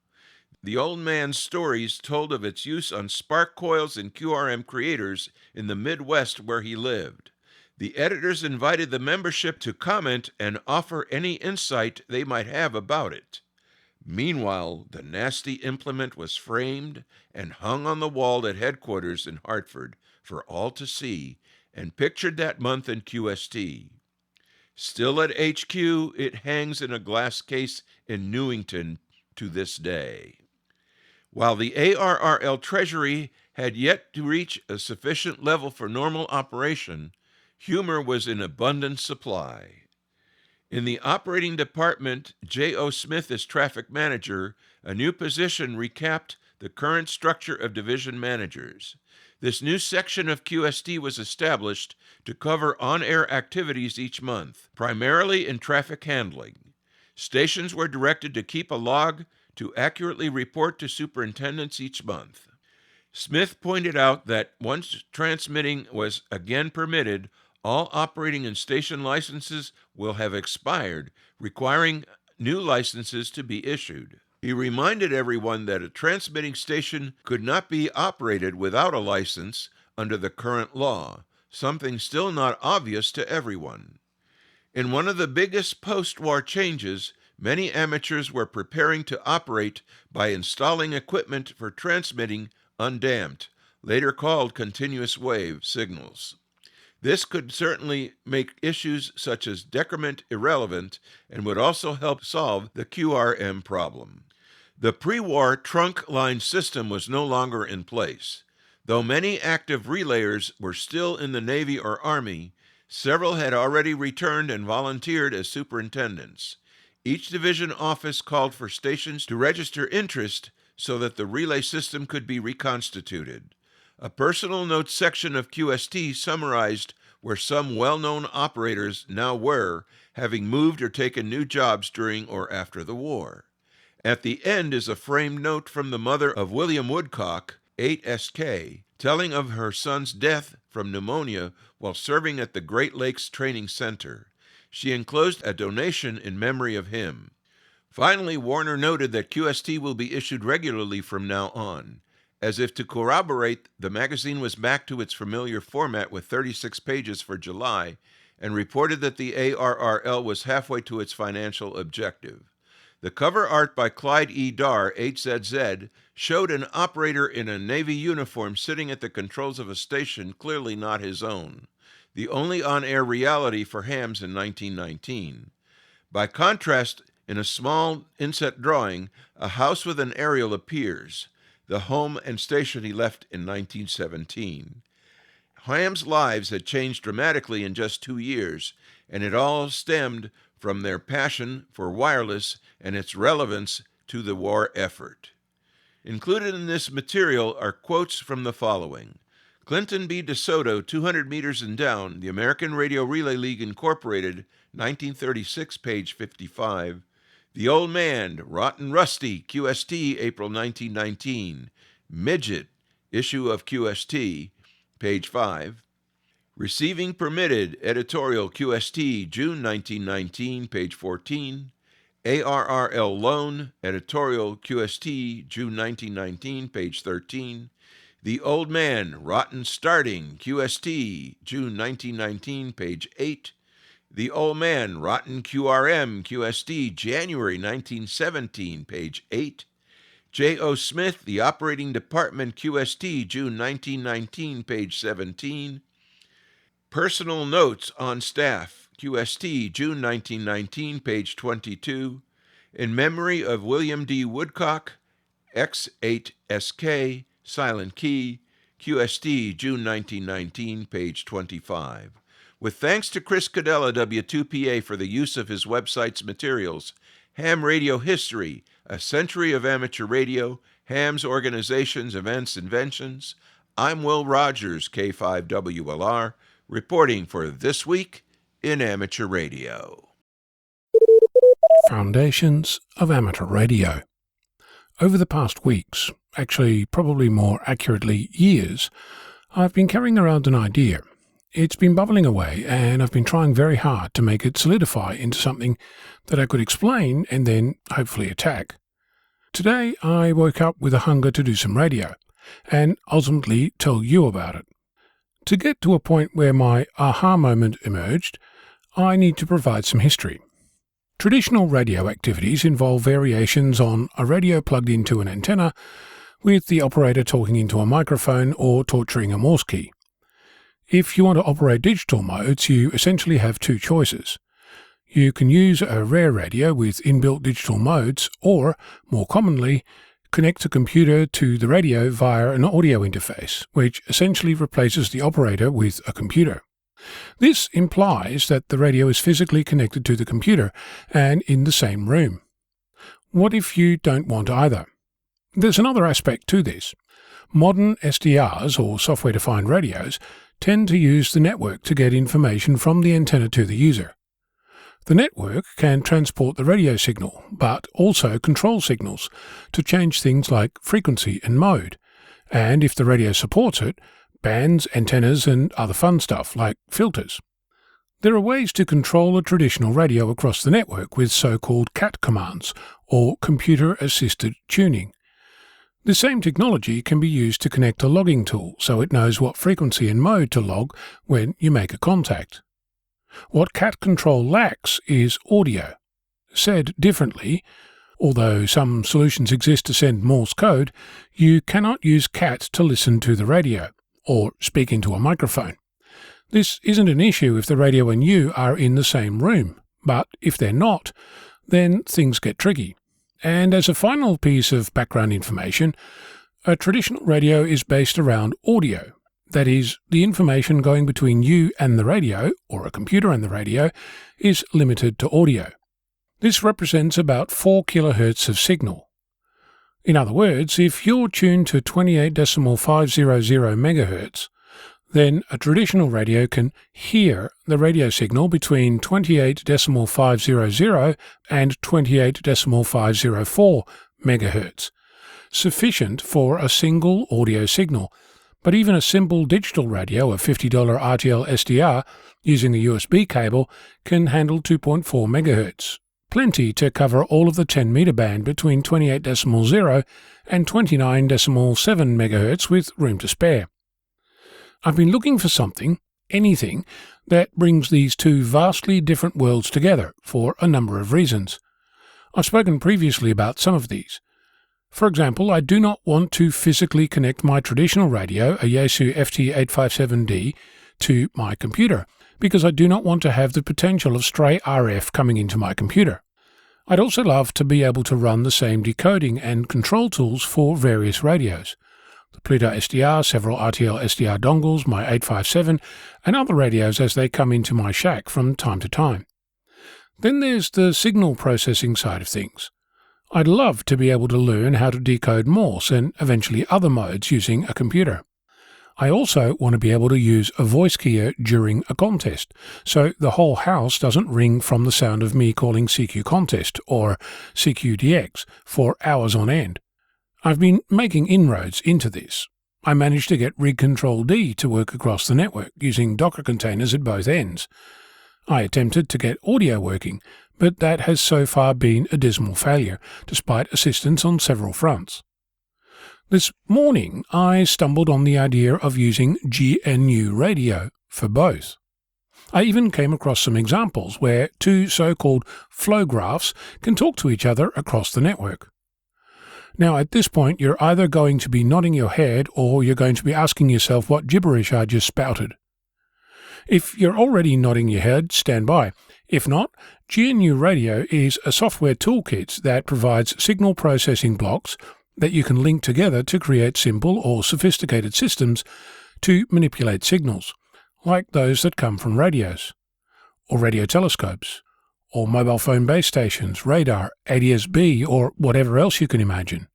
The old man's stories told of its use on spark coils and QRM creators in the Midwest where he lived. The editors invited the membership to comment and offer any insight they might have about it. Meanwhile, the nasty implement was framed and hung on the wall at headquarters in Hartford for all to see, and pictured that month in QST. Still at HQ, it hangs in a glass case in Newington to this day. While the ARRL Treasury had yet to reach a sufficient level for normal operation, humor was in abundant supply. In the operating department, J.O. Smith is traffic manager. A new position recapped the current structure of division managers. This new section of QST was established to cover on-air activities each month, primarily in traffic handling. Stations were directed to keep a log to accurately report to superintendents each month. Smith pointed out that once transmitting was again permitted, all operating and station licenses will have expired, requiring new licenses to be issued. He reminded everyone that a transmitting station could not be operated without a license under the current law, something still not obvious to everyone. In one of the biggest post-war changes, many amateurs were preparing to operate by installing equipment for transmitting undamped, later called continuous wave, signals. This could certainly make issues such as decrement irrelevant and would also help solve the QRM problem. The pre-war trunk line system was no longer in place. Though many active relayers were still in the Navy or Army, several had already returned and volunteered as superintendents. Each division office called for stations to register interest so that the relay system could be reconstituted. A personal notes section of QST summarized where some well-known operators now were, having moved or taken new jobs during or after the war. At the end is a framed note from the mother of William Woodcock, 8SK, telling of her son's death from pneumonia while serving at the Great Lakes Training Center. She enclosed a donation in memory of him. Finally, Warner noted that QST will be issued regularly from now on. As if to corroborate, the magazine was back to its familiar format with 36 pages for July, and reported that the ARRL was halfway to its financial objective. The cover art by Clyde E. Darr, HZZ, showed an operator in a Navy uniform sitting at the controls of a station clearly not his own, the only on-air reality for hams in 1919. By contrast, in a small inset drawing, a house with an aerial appears, the home and station he left in 1917. Hams' lives had changed dramatically in just 2 years, and it all stemmed from their passion for wireless and its relevance to the war effort. Included in this material are quotes from the following: Clinton B. DeSoto, 200 meters and down, the American Radio Relay League Incorporated, 1936, page 55. The Old Man, Rotten Rusty, QST, April 1919. Midget, issue of QST, page 5. Receiving Permitted, editorial QST, June 1919, page 14. ARRL Loan, editorial QST, June 1919, page 13. The Old Man, Rotten Starting, QST, June 1919, page 8. The Old Man, Rotten QRM, QST, January 1917, page 8. J.O. Smith, The Operating Department, QST, June 1919, page 17. Personal Notes on Staff, QST, June 1919, page 22. In memory of William D. Woodcock, X8SK, Silent Key, QST, June 1919, page 25. With thanks to Chris Cadella, W2PA, for the use of his website's materials, Ham Radio History, A Century of Amateur Radio, Ham's Organizations, Events, Inventions, I'm Will Rogers, K5WLR, reporting for This Week in Amateur Radio. Foundations of Amateur Radio. Over the past weeks, actually probably more accurately years, I've been carrying around an idea. It's been bubbling away, and I've been trying very hard to make it solidify into something that I could explain and then hopefully attack. Today I woke up with a hunger to do some radio, and ultimately tell you about it. To get to a point where my aha moment emerged, I need to provide some history. Traditional radio activities involve variations on a radio plugged into an antenna, with the operator talking into a microphone or torturing a Morse key. If you want to operate digital modes, you essentially have two choices. You can use a rare radio with inbuilt digital modes, or, more commonly, connect a computer to the radio via an audio interface, which essentially replaces the operator with a computer. This implies that the radio is physically connected to the computer and in the same room. What if you don't want either? There's another aspect to this. Modern SDRs, or software-defined radios, tend to use the network to get information from the antenna to the user. The network can transport the radio signal, but also control signals to change things like frequency and mode, and if the radio supports it, bands, antennas, and other fun stuff like filters. There are ways to control a traditional radio across the network with so-called CAT commands, or computer-assisted tuning. The same technology can be used to connect a logging tool so it knows what frequency and mode to log when you make a contact. What CAT control lacks is audio. Said differently, although some solutions exist to send Morse code, you cannot use CAT to listen to the radio, or speak into a microphone. This isn't an issue if the radio and you are in the same room, but if they're not, then things get tricky. And as a final piece of background information, a traditional radio is based around audio. That is, the information going between you and the radio, or a computer and the radio, is limited to audio. This represents about 4 kHz of signal. In other words, if you're tuned to 28.500 MHz, then a traditional radio can hear the radio signal between 28.500 and 28.504 MHz, sufficient for a single audio signal, But even a simple digital radio, a $50 RTL SDR, using a USB cable, can handle 2.4 MHz, plenty to cover all of the 10-meter band between 28.0 and 29.7 MHz with room to spare. I've been looking for something, anything, that brings these two vastly different worlds together for a number of reasons. I've spoken previously about some of these. For example, I do not want to physically connect my traditional radio, a Yaesu FT857D, to my computer, because I do not want to have the potential of stray RF coming into my computer. I'd also love to be able to run the same decoding and control tools for various radios. The Pluto SDR, several RTL SDR dongles, my 857, and other radios as they come into my shack from time to time. Then there's the signal processing side of things. I'd love to be able to learn how to decode Morse and eventually other modes using a computer. I also want to be able to use a voice keyer during a contest, so the whole house doesn't ring from the sound of me calling CQ Contest or CQDX for hours on end. I've been making inroads into this. I managed to get Rig Control D to work across the network using Docker containers at both ends. I attempted to get audio working, but that has so far been a dismal failure, despite assistance on several fronts. This morning, I stumbled on the idea of using GNU radio for both. I even came across some examples where two so-called flow graphs can talk to each other across the network. Now, at this point, you're either going to be nodding your head or you're going to be asking yourself what gibberish I just spouted. If you're already nodding your head, stand by. If not, GNU Radio is a software toolkit that provides signal processing blocks that you can link together to create simple or sophisticated systems to manipulate signals, like those that come from radios, or radio telescopes, or mobile phone base stations, radar, ADS-B, or whatever else you can imagine.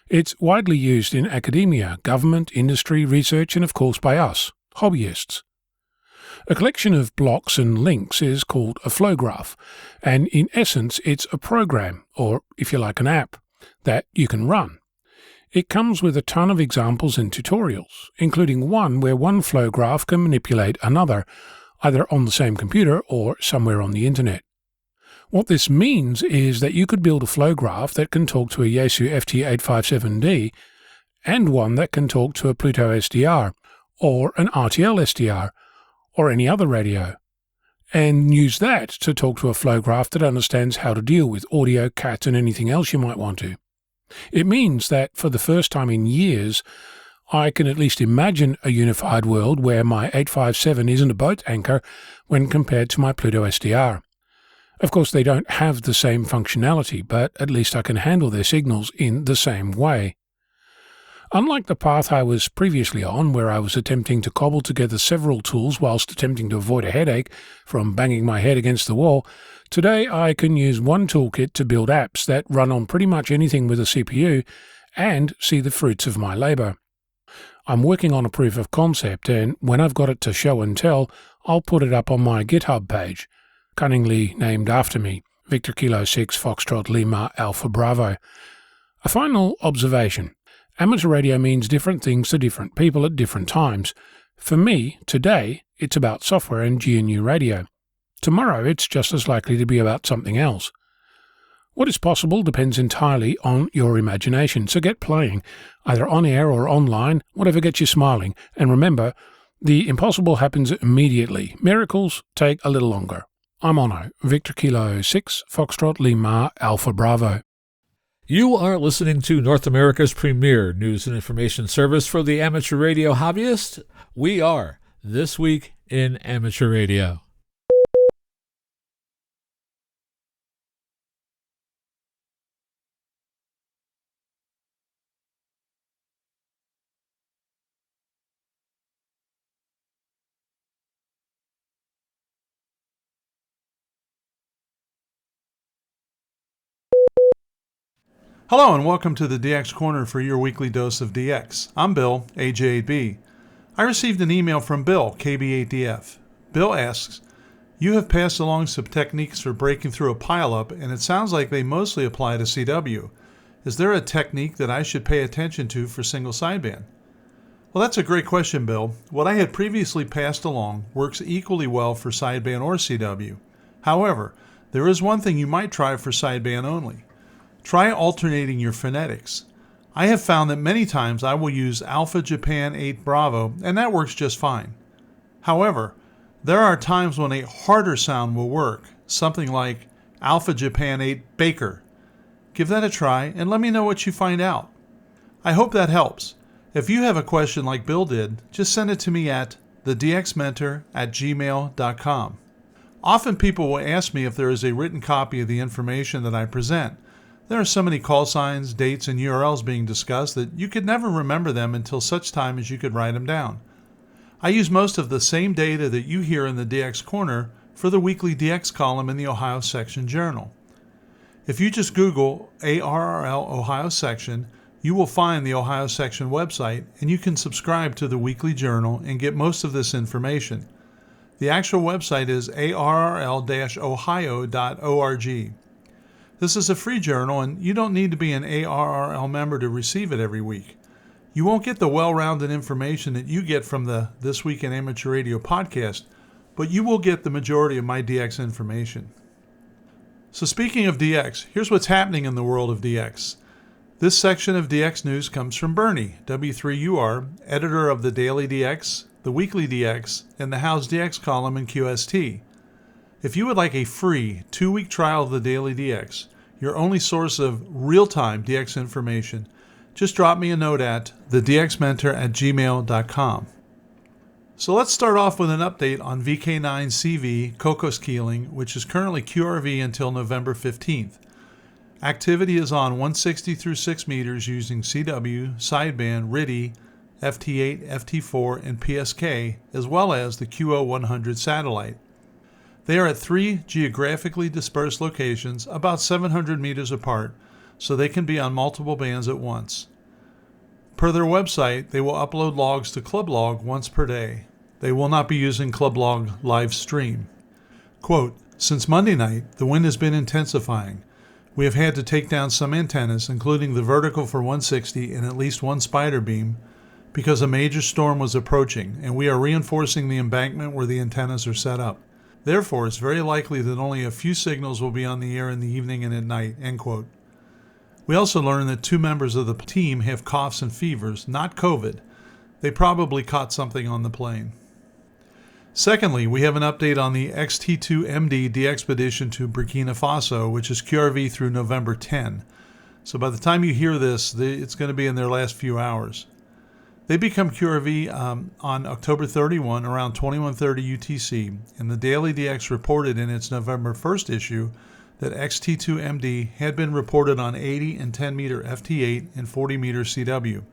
It's widely used in academia, government, industry, research, and of course by us, hobbyists. A collection of blocks and links is called a flow graph, and in essence it's a program, or if you like an app, that you can run. It comes with a ton of examples and tutorials, including one where one flow graph can manipulate another, either on the same computer or somewhere on the internet. What this means is that you could build a flow graph that can talk to a Yaesu FT857D and one that can talk to a Pluto SDR or an RTL SDR or any other radio, and use that to talk to a flow graph that understands how to deal with audio, CAT, and anything else you might want to. It means that for the first time in years, I can at least imagine a unified world where my 857 isn't a boat anchor when compared to my Pluto SDR. Of course, they don't have the same functionality, but at least I can handle their signals in the same way. Unlike the path I was previously on, where I was attempting to cobble together several tools whilst attempting to avoid a headache from banging my head against the wall, today I can use one toolkit to build apps that run on pretty much anything with a CPU and see the fruits of my labour. I'm working on a proof of concept, and when I've got it to show and tell, I'll put it up on my GitHub page, cunningly named after me, Victor Kilo 6 Foxtrot Lima Alpha Bravo. A final observation. Amateur radio means different things to different people at different times. For me, today, it's about software and GNU radio. Tomorrow, it's just as likely to be about something else. What is possible depends entirely on your imagination, so get playing, either on air or online, whatever gets you smiling. And remember, the impossible happens immediately. Miracles take a little longer. I'm Ono, Victor Kilo 6 Foxtrot Lima Alpha Bravo. You are listening to North America's premier news and information service for the amateur radio hobbyist. We are This Week in Amateur Radio. Hello and welcome to the DX Corner for your weekly dose of DX. I'm Bill, AJ8B. I received an email from Bill, KB8DF. Bill asks, you have passed along some techniques for breaking through a pileup, and it sounds like they mostly apply to CW. Is there a technique that I should pay attention to for single sideband? Well, that's a great question, Bill. What I had previously passed along works equally well for sideband or CW. However, there is one thing you might try for sideband only. Try alternating your phonetics. I have found that many times I will use Alpha Japan 8 Bravo, and that works just fine. However, there are times when a harder sound will work, something like Alpha Japan 8 Baker. Give that a try and let me know what you find out. I hope that helps. If you have a question like Bill did, just send it to me at thedxmentor@gmail.com. Often people will ask me if there is a written copy of the information that I present. There are so many call signs, dates, and URLs being discussed that you could never remember them until such time as you could write them down. I use most of the same data that you hear in the DX Corner for the weekly DX column in the Ohio Section Journal. If you just Google ARRL Ohio Section, you will find the Ohio Section website, and you can subscribe to the weekly journal and get most of this information. The actual website is arrl-ohio.org. This is a free journal, and you don't need to be an ARRL member to receive it every week. You won't get the well-rounded information that you get from the This Week in Amateur Radio podcast, but you will get the majority of my DX information. So speaking of DX, here's what's happening in the world of DX. This section of DX News comes from Bernie, W3UR, editor of the Daily DX, the Weekly DX, and the How's DX column in QST. If you would like a free 2-week trial of the Daily DX, your only source of real-time DX information, just drop me a note at thedxmentor@gmail.com. So let's start off with an update on VK9CV Cocos Keeling, which is currently QRV until November 15th. Activity is on 160 through 6 meters using CW, sideband, RTTY, FT8, FT4, and PSK, as well as the QO100 satellite. They are at 3 geographically dispersed locations about 700 meters apart, so they can be on multiple bands at once. Per their website, they will upload logs to ClubLog once per day. They will not be using ClubLog live stream. Quote, "Since Monday night, the wind has been intensifying. We have had to take down some antennas, including the vertical for 160 and at least one spider beam, because a major storm was approaching, and we are reinforcing the embankment where the antennas are set up. Therefore, it's very likely that only a few signals will be on the air in the evening and at night." End quote. We also learned that 2 members of the team have coughs and fevers, not COVID. They probably caught something on the plane. Secondly, we have an update on the XT2MD de-expedition to Burkina Faso, which is QRV through November 10. So by the time you hear this, it's going to be in their last few hours. They become QRV on October 31 around 21:30 UTC, and the Daily DX reported in its November 1st issue that XT2MD had been reported on 80 and 10 meter FT8 and 40 meter CW.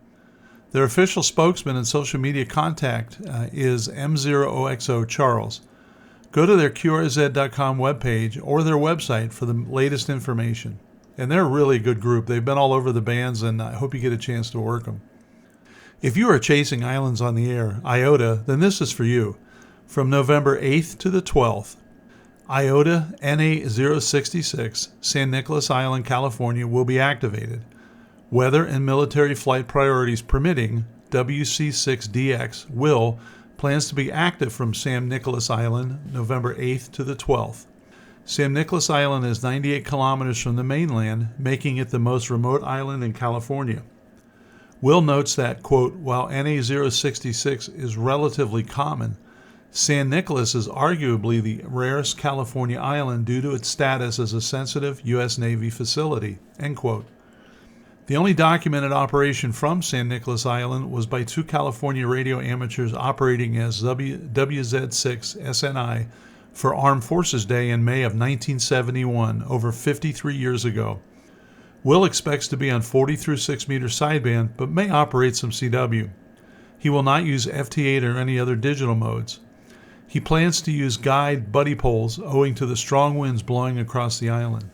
Their official spokesman and social media contact is M0OXO Charles. Go to their QRZ.com webpage or their website for the latest information. And they're a really good group. They've been all over the bands, and I hope you get a chance to work them. If you are chasing islands on the air, IOTA, then this is for you. From November 8th to the 12th, IOTA NA066, San Nicolas Island, California, will be activated. Weather and military flight priorities permitting, WC6DX plans to be active from San Nicolas Island November 8th to the 12th. San Nicolas Island is 98 kilometers from the mainland, making it the most remote island in California. Will notes that, quote, while NA066 is relatively common, San Nicolas is arguably the rarest California island due to its status as a sensitive U.S. Navy facility, end quote. The only documented operation from San Nicolas Island was by 2 California radio amateurs operating as WZ6 SNI for Armed Forces Day in May of 1971, over 53 years ago. Will expects to be on 40 through 6 meter sideband, but may operate some CW. He will not use FT8 or any other digital modes. He plans to use guide buddy poles owing to the strong winds blowing across the island.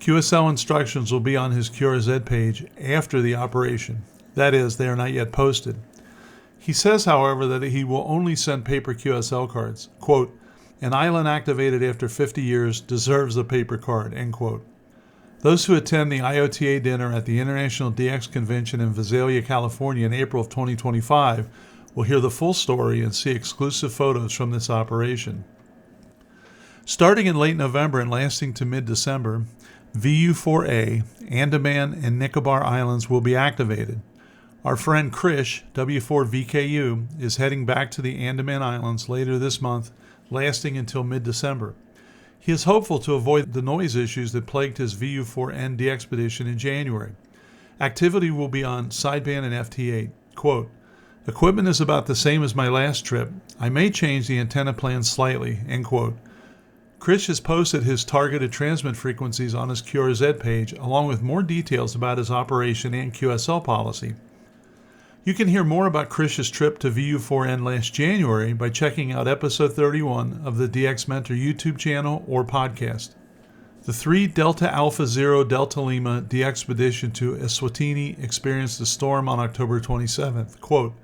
QSL instructions will be on his QRZ page after the operation. That is, they are not yet posted. He says, however, that he will only send paper QSL cards. Quote, an island activated after 50 years deserves a paper card, end quote. Those who attend the IOTA dinner at the International DX Convention in Visalia, California in April of 2025 will hear the full story and see exclusive photos from this operation. Starting in late November and lasting to mid-December, VU-4A, Andaman and Nicobar Islands will be activated. Our friend Krish, W4VKU, is heading back to the Andaman Islands later this month, lasting until mid-December. He is hopeful to avoid the noise issues that plagued his VU-4N de-expedition in January. Activity will be on sideband and FT8. Quote, "Equipment is about the same as my last trip. I may change the antenna plan slightly," end quote. Krish has posted his targeted transmit frequencies on his QRZ page, along with more details about his operation and QSL policy. You can hear more about Krish's trip to VU4N last January by checking out episode 31 of the DX Mentor YouTube channel or podcast. The 3 Delta Alpha Zero Delta Lima de-expedition to Eswatini experienced a storm on October 27th. Quote,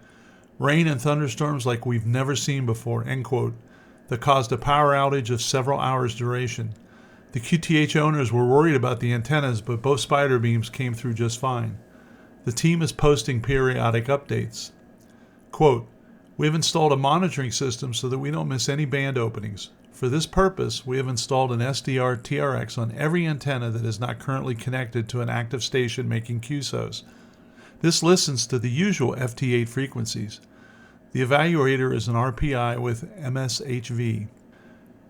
"Rain and thunderstorms like we've never seen before," end quote, that caused a power outage of several hours duration. The QTH owners were worried about the antennas, but both spider beams came through just fine. The team is posting periodic updates. Quote, "We have installed a monitoring system so that we don't miss any band openings. For this purpose, we have installed an SDR TRX on every antenna that is not currently connected to an active station making QSOs. This listens to the usual FT8 frequencies. The evaluator is an RPI with MSHV.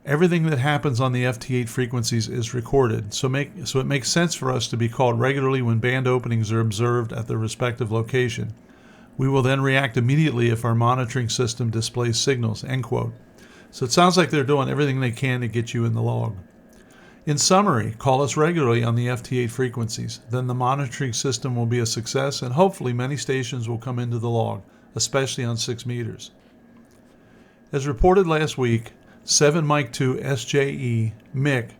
Everything that happens on the FT8 frequencies is recorded, so it makes sense for us to be called regularly when band openings are observed at their respective location. We will then react immediately if our monitoring system displays signals," end quote. So it sounds like they're doing everything they can to get you in the log. In summary, call us regularly on the FT8 frequencies. Then the monitoring system will be a success, and hopefully many stations will come into the log, especially on 6 meters. As reported last week, 7 Mike 2 SJE Mick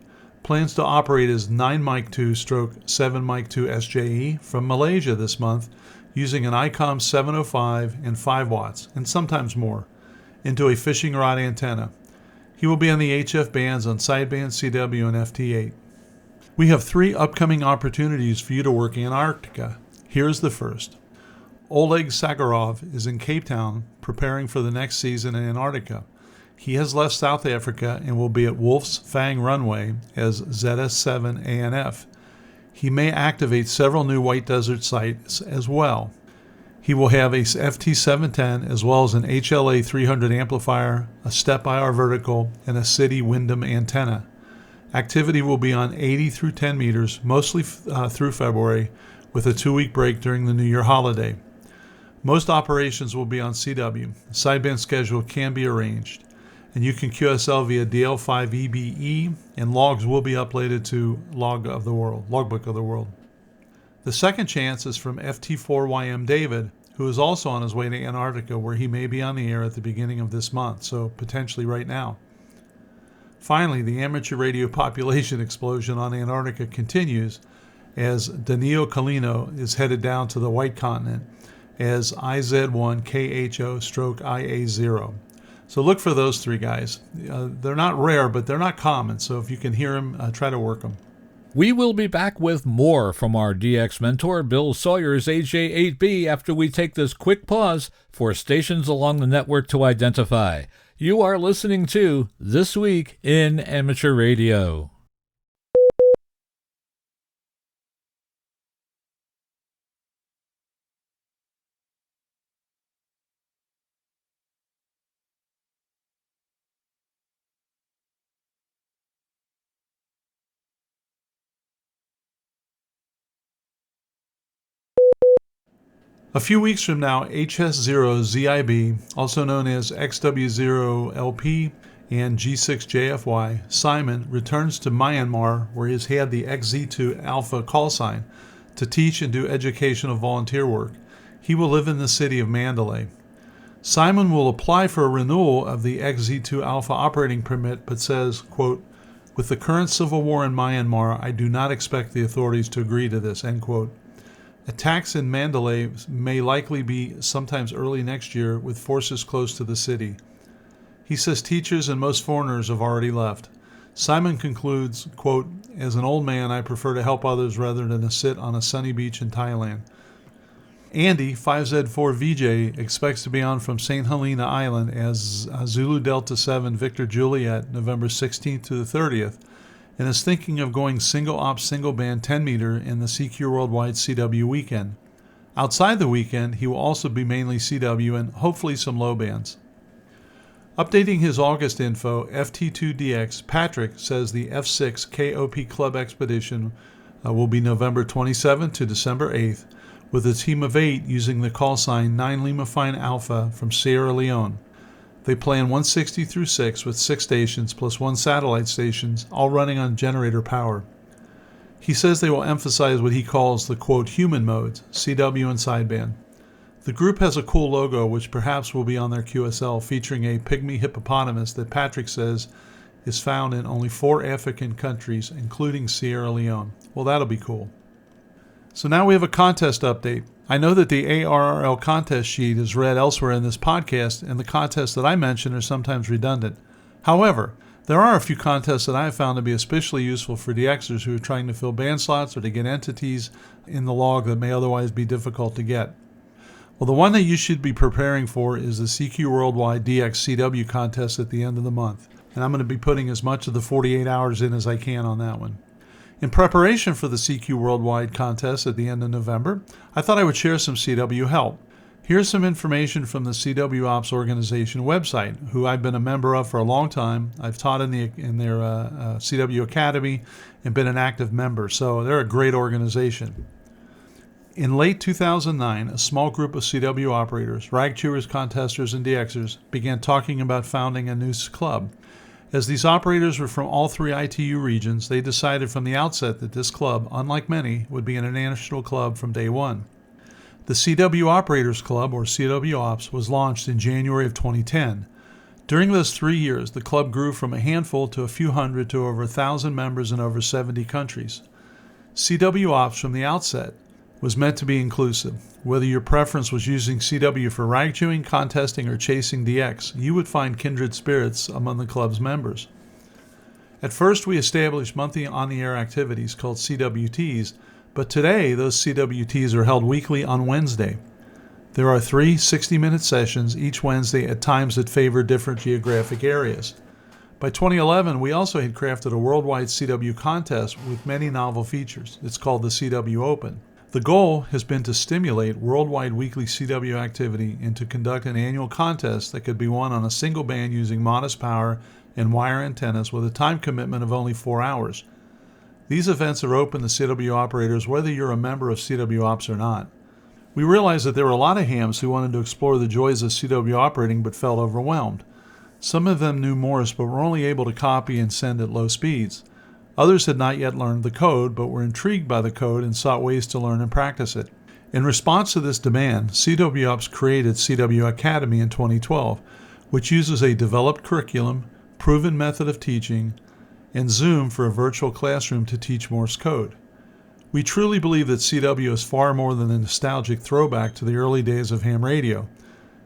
plans to operate as 9 Mike 2/7 Mike 2 SJE from Malaysia this month using an ICOM 705 and 5 watts, and sometimes more, into a fishing rod antenna. He will be on the HF bands on sideband, CW, and FT8. We have 3 upcoming opportunities for you to work in Antarctica. Here's the first. Oleg Sagarov is in Cape Town preparing for the next season in Antarctica. He has left South Africa and will be at Wolf's Fang Runway as ZS7 ANF. He may activate several new White Desert sites as well. He will have a FT710 as well as an HLA 300 amplifier, a step-IR vertical, and a City Wyndham antenna. Activity will be on 80 through 10 meters, mostly through February, with a 2-week break during the New Year holiday. Most operations will be on CW. The sideband schedule can be arranged, and you can QSL via DL5EBE, and logs will be uploaded to Logbook of the World. The second chance is from FT4YM David, who is also on his way to Antarctica, where he may be on the air at the beginning of this month, so potentially right now. Finally, the amateur radio population explosion on Antarctica continues as Danilo Kalino is headed down to the White Continent as IZ1KHO/IA0. So look for those 3 guys. They're not rare, but they're not common, so if you can hear them, try to work them. We will be back with more from our DX mentor, Bill Sawyer's AJ8B, after we take this quick pause for stations along the network to identify. You are listening to This Week in Amateur Radio. A few weeks from now, HS0ZIB, also known as XW0LP and G6JFY, Simon returns to Myanmar, where he has had the XZ2 Alpha call sign, to teach and do educational volunteer work. He will live in the city of Mandalay. Simon will apply for a renewal of the XZ2 Alpha operating permit, but says, quote, "With the current civil war in Myanmar, I do not expect the authorities to agree to this," end quote. Attacks in Mandalay may likely be sometimes early next year with forces close to the city. He says teachers and most foreigners have already left. Simon concludes, quote, As an old man, I prefer to help others rather than to sit on a sunny beach in Thailand. Andy, 5Z4VJ, expects to be on from St. Helena Island as Zulu Delta 7 Victor Juliet, November 16th to the 30th, and is thinking of going single op single band 10 meter in the CQ Worldwide CW weekend. Outside the weekend, he will also be mainly CW and hopefully some low bands. Updating his August info, FT2DX, Patrick says the F6 KOP Club Expedition will be November 27th to December 8th, with a team of 8 using the call sign 9 Lima Fine Alpha from Sierra Leone. They plan 160 through 6 with 6 stations plus 1 satellite station, all running on generator power. He says they will emphasize what he calls the, quote, human modes, CW and sideband. The group has a cool logo which perhaps will be on their QSL, featuring a pygmy hippopotamus that Patrick says is found in only 4 African countries, including Sierra Leone. Well, that'll be cool. So now we have a contest update. I know that the ARRL contest sheet is read elsewhere in this podcast, and the contests that I mention are sometimes redundant. However, there are a few contests that I have found to be especially useful for DXers who are trying to fill band slots or to get entities in the log that may otherwise be difficult to get. Well, the one that you should be preparing for is the CQ Worldwide DX-CW contest at the end of the month, and I'm going to be putting as much of the 48 hours in as I can on that one. In preparation for the CQ Worldwide contest at the end of November, I thought I would share some CW help. Here's some information from the CW Ops organization website, who I've been a member of for a long time. I've taught in their CW Academy and been an active member, so they're a great organization. In late 2009, a small group of CW operators, rag chewers, contesters, and DXers began talking about founding a new club. As these operators were from all 3 ITU regions, they decided from the outset that this club, unlike many, would be an international club from day one. The CW Operators Club, or CW Ops, was launched in January of 2010. During those 3 years, the club grew from a handful to a few hundred to over 1,000 members in over 70 countries. CW Ops from the outset was meant to be inclusive. Whether your preference was using CW for rag chewing, contesting, or chasing DX, you would find kindred spirits among the club's members. At first, we established monthly on-the-air activities called CWTs, but today those CWTs are held weekly on Wednesday. There are 3 60-minute sessions each Wednesday at times that favor different geographic areas. By 2011, we also had crafted a worldwide CW contest with many novel features. It's called the CW Open. The goal has been to stimulate worldwide weekly CW activity and to conduct an annual contest that could be won on a single band using modest power and wire antennas with a time commitment of only 4 hours. These events are open to CW operators whether you're a member of CW Ops or not. We realized that there were a lot of hams who wanted to explore the joys of CW operating but felt overwhelmed. Some of them knew Morse but were only able to copy and send at low speeds. Others had not yet learned the code, but were intrigued by the code and sought ways to learn and practice it. In response to this demand, CW Ops created CW Academy in 2012, which uses a developed curriculum, proven method of teaching, and Zoom for a virtual classroom to teach Morse code. We truly believe that CW is far more than a nostalgic throwback to the early days of ham radio.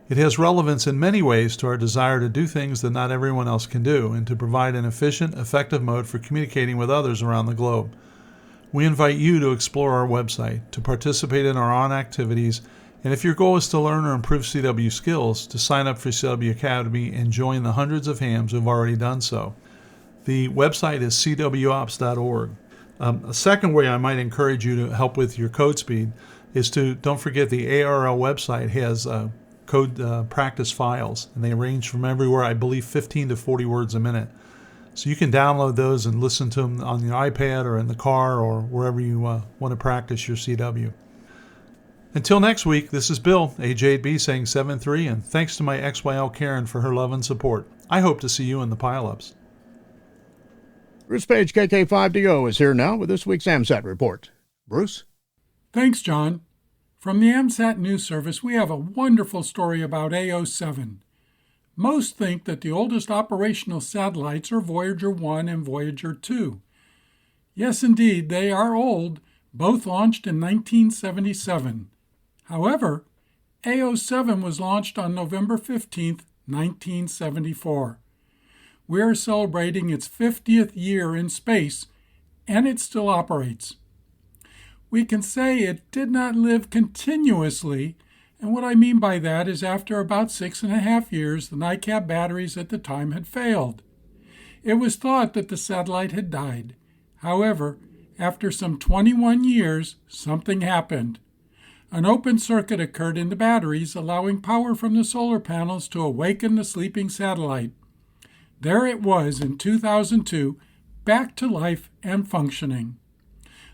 It has relevance in many ways to our desire to do things that not everyone else can do and to provide an efficient, effective mode for communicating with others around the globe. We invite you to explore our website, to participate in our on activities, and if your goal is to learn or improve CW skills, to sign up for CW Academy and join the hundreds of hams who have already done so. The website is cwops.org. A second way I might encourage you to help with your code speed is to, don't forget, the ARL website has code practice files, and they range from everywhere, I believe 15 to 40 words a minute. So you can download those and listen to them on your iPad or in the car or wherever you want to practice your CW. Until next week, this is Bill, AJ8B, saying 7-3, and thanks to my XYL Karen for her love and support. I hope to see you in the pile-ups. Bruce Page, KK5DO, is here now with this week's AMSAT report. Bruce? Thanks, John. From the AMSAT News Service, we have a wonderful story about AO7. Most think that the oldest operational satellites are Voyager 1 and Voyager 2. Yes, indeed, they are old, both launched in 1977. However, AO7 was launched on November 15, 1974. We are celebrating its 50th year in space, and it still operates. We can say it did not live continuously, and what I mean by that is after about 6.5 years, the NICAP batteries at the time had failed. It was thought that the satellite had died. However, after some 21 years, something happened. An open circuit occurred in the batteries, allowing power from the solar panels to awaken the sleeping satellite. There it was in 2002, back to life and functioning.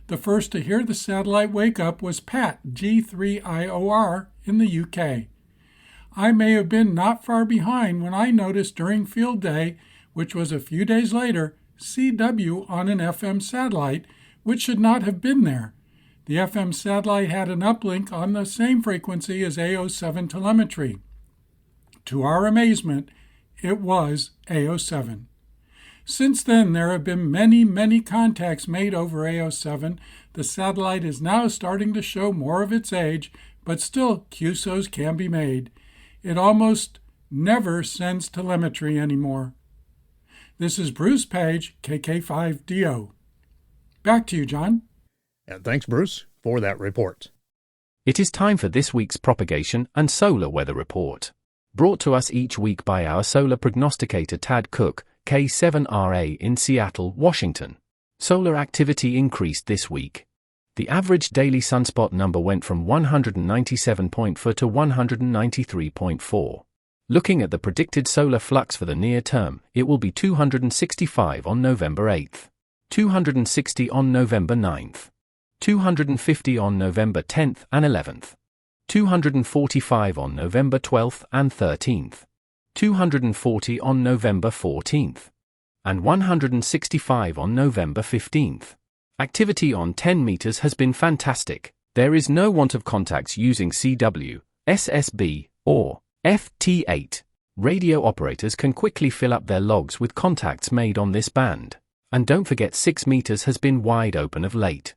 The first to hear the satellite wake up was Pat, G3IOR, in the UK. I may have been not far behind when I noticed during field day, which was a few days later, CW on an FM satellite, which should not have been there. The FM satellite had an uplink on the same frequency as AO7 telemetry. To our amazement, it was AO7. Since then, there have been many contacts made over AO7. The satellite is now starting to show more of its age, but still QSOs can be made. It almost never sends telemetry anymore. This is Bruce Page, KK5DO. Back to you, John. And thanks, Bruce, for that report. It is time for this week's propagation and solar weather report. Brought to us each week by our solar prognosticator Tad Cook, K7RA in Seattle, Washington. Solar activity increased this week. The average daily sunspot number went from 197.4 to 193.4. Looking at the predicted solar flux for the near term, it will be 265 on November 8th, 260 on November 9th, 250 on November 10th and 11th, 245 on November 12th and 13th, 240 on November 14th, and 165 on November 15th. Activity on 10 meters has been fantastic. There is no want of contacts using CW, SSB, or FT8. Radio operators can quickly fill up their logs with contacts made on this band. And don't forget 6 meters has been wide open of late.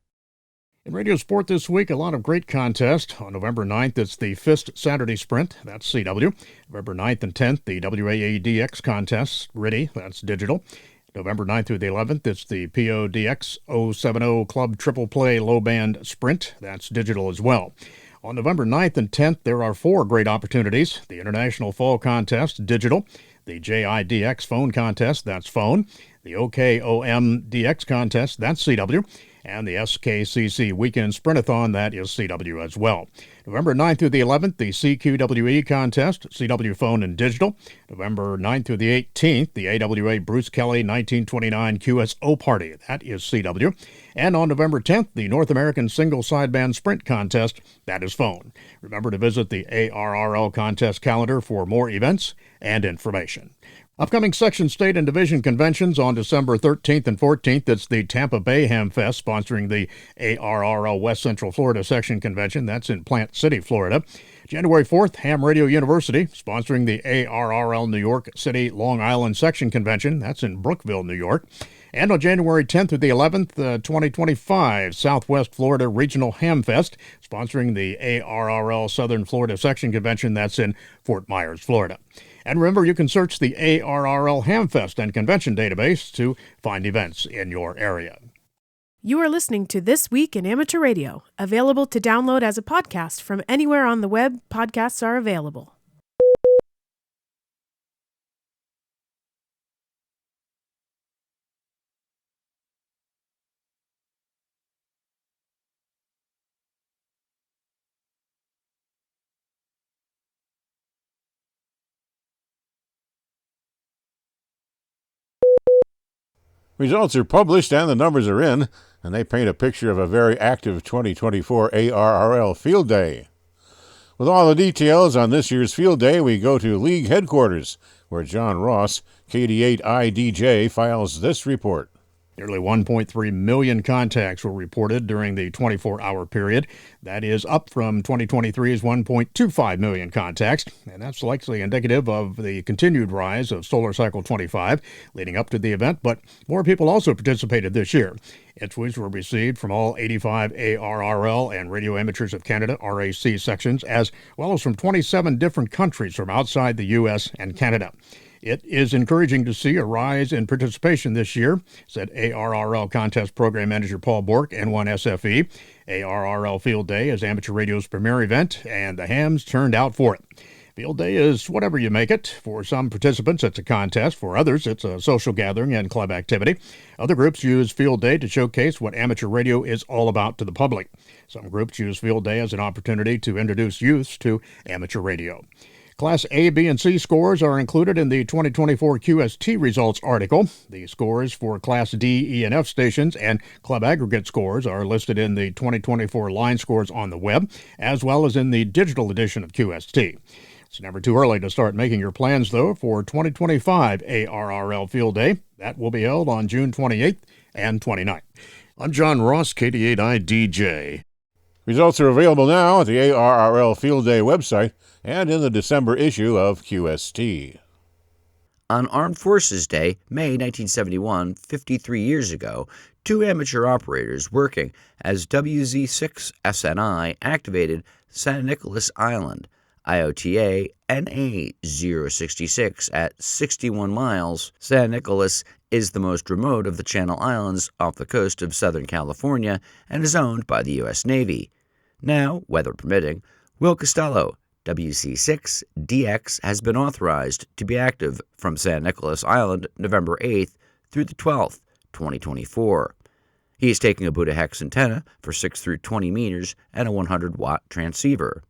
In radio sport this week, a lot of great contests. On November 9th, it's the FIST Saturday Sprint, that's CW. November 9th and 10th, the WAADX contest, RIDI, that's digital. November 9th through the 11th, it's the PODX 070 Club Triple Play Low Band Sprint, that's digital as well. On November 9th and 10th, there are 4 great opportunities. The International Fall Contest, digital. The JIDX Phone Contest, that's phone. The OKOM-DX Contest, that's CW. And the SKCC Weekend Sprintathon, that is CW as well. November 9th through the 11th, the CQWE Contest, CW Phone and Digital. November 9th through the 18th, the AWA Bruce Kelly 1929 QSO Party, that is CW. And on November 10th, the North American Single Sideband Sprint Contest, that is phone. Remember to visit the ARRL contest calendar for more events and information. Upcoming section, state, and division conventions on December 13th and 14th. It's the Tampa Bay Ham Fest, sponsoring the ARRL West Central Florida Section Convention. That's in Plant City, Florida. January 4th, Ham Radio University, sponsoring the ARRL New York City Long Island Section Convention. That's in Brookville, New York. And on January 10th through the 11th, 2025, Southwest Florida Regional Ham Fest, sponsoring the ARRL Southern Florida Section Convention. That's in Fort Myers, Florida. And remember, you can search the ARRL Hamfest and Convention database to find events in your area. You are listening to This Week in Amateur Radio, available to download as a podcast from anywhere on the web podcasts are available. Results are published and the numbers are in, and they paint a picture of a very active 2024 ARRL Field Day. With all the details on this year's Field Day, we go to League headquarters, where John Ross, KD8IDJ, files this report. Nearly 1.3 million contacts were reported during the 24-hour period. That is up from 2023's 1.25 million contacts, and that's likely indicative of the continued rise of Solar Cycle 25 leading up to the event, but more people also participated this year. Entries were received from all 85 ARRL and Radio Amateurs of Canada, RAC sections, as well as from 27 different countries from outside the U.S. and Canada. It is encouraging to see a rise in participation this year, said ARRL Contest Program Manager Paul Bork, N1SFE. ARRL Field Day is amateur radio's premier event, and the hams turned out for it. Field Day is whatever you make it. For some participants, it's a contest. For others, it's a social gathering and club activity. Other groups use Field Day to showcase what amateur radio is all about to the public. Some groups use Field Day as an opportunity to introduce youths to amateur radio. Class A, B, and C scores are included in the 2024 QST results article. The scores for Class D, E, and F stations and club aggregate scores are listed in the 2024 line scores on the web, as well as in the digital edition of QST. It's never too early to start making your plans, though, for 2025 ARRL Field Day. That will be held on June 28th and 29th. I'm John Ross, KD8IDJ. Results are available now at the ARRL Field Day website and in the December issue of QST. On Armed Forces Day, May 1971, 53 years ago, two amateur operators working as WZ-6SNI activated San Nicolas Island, IOTA NA-066 at 61 miles. San Nicolas is the most remote of the Channel Islands off the coast of Southern California and is owned by the U.S. Navy. Now, weather permitting, Will Costello, WC-6DX, has been authorized to be active from San Nicolas Island November 8th through the 12th, 2024. He is taking a Buddha hex antenna for 6 through 20 meters and a 100-watt transceiver.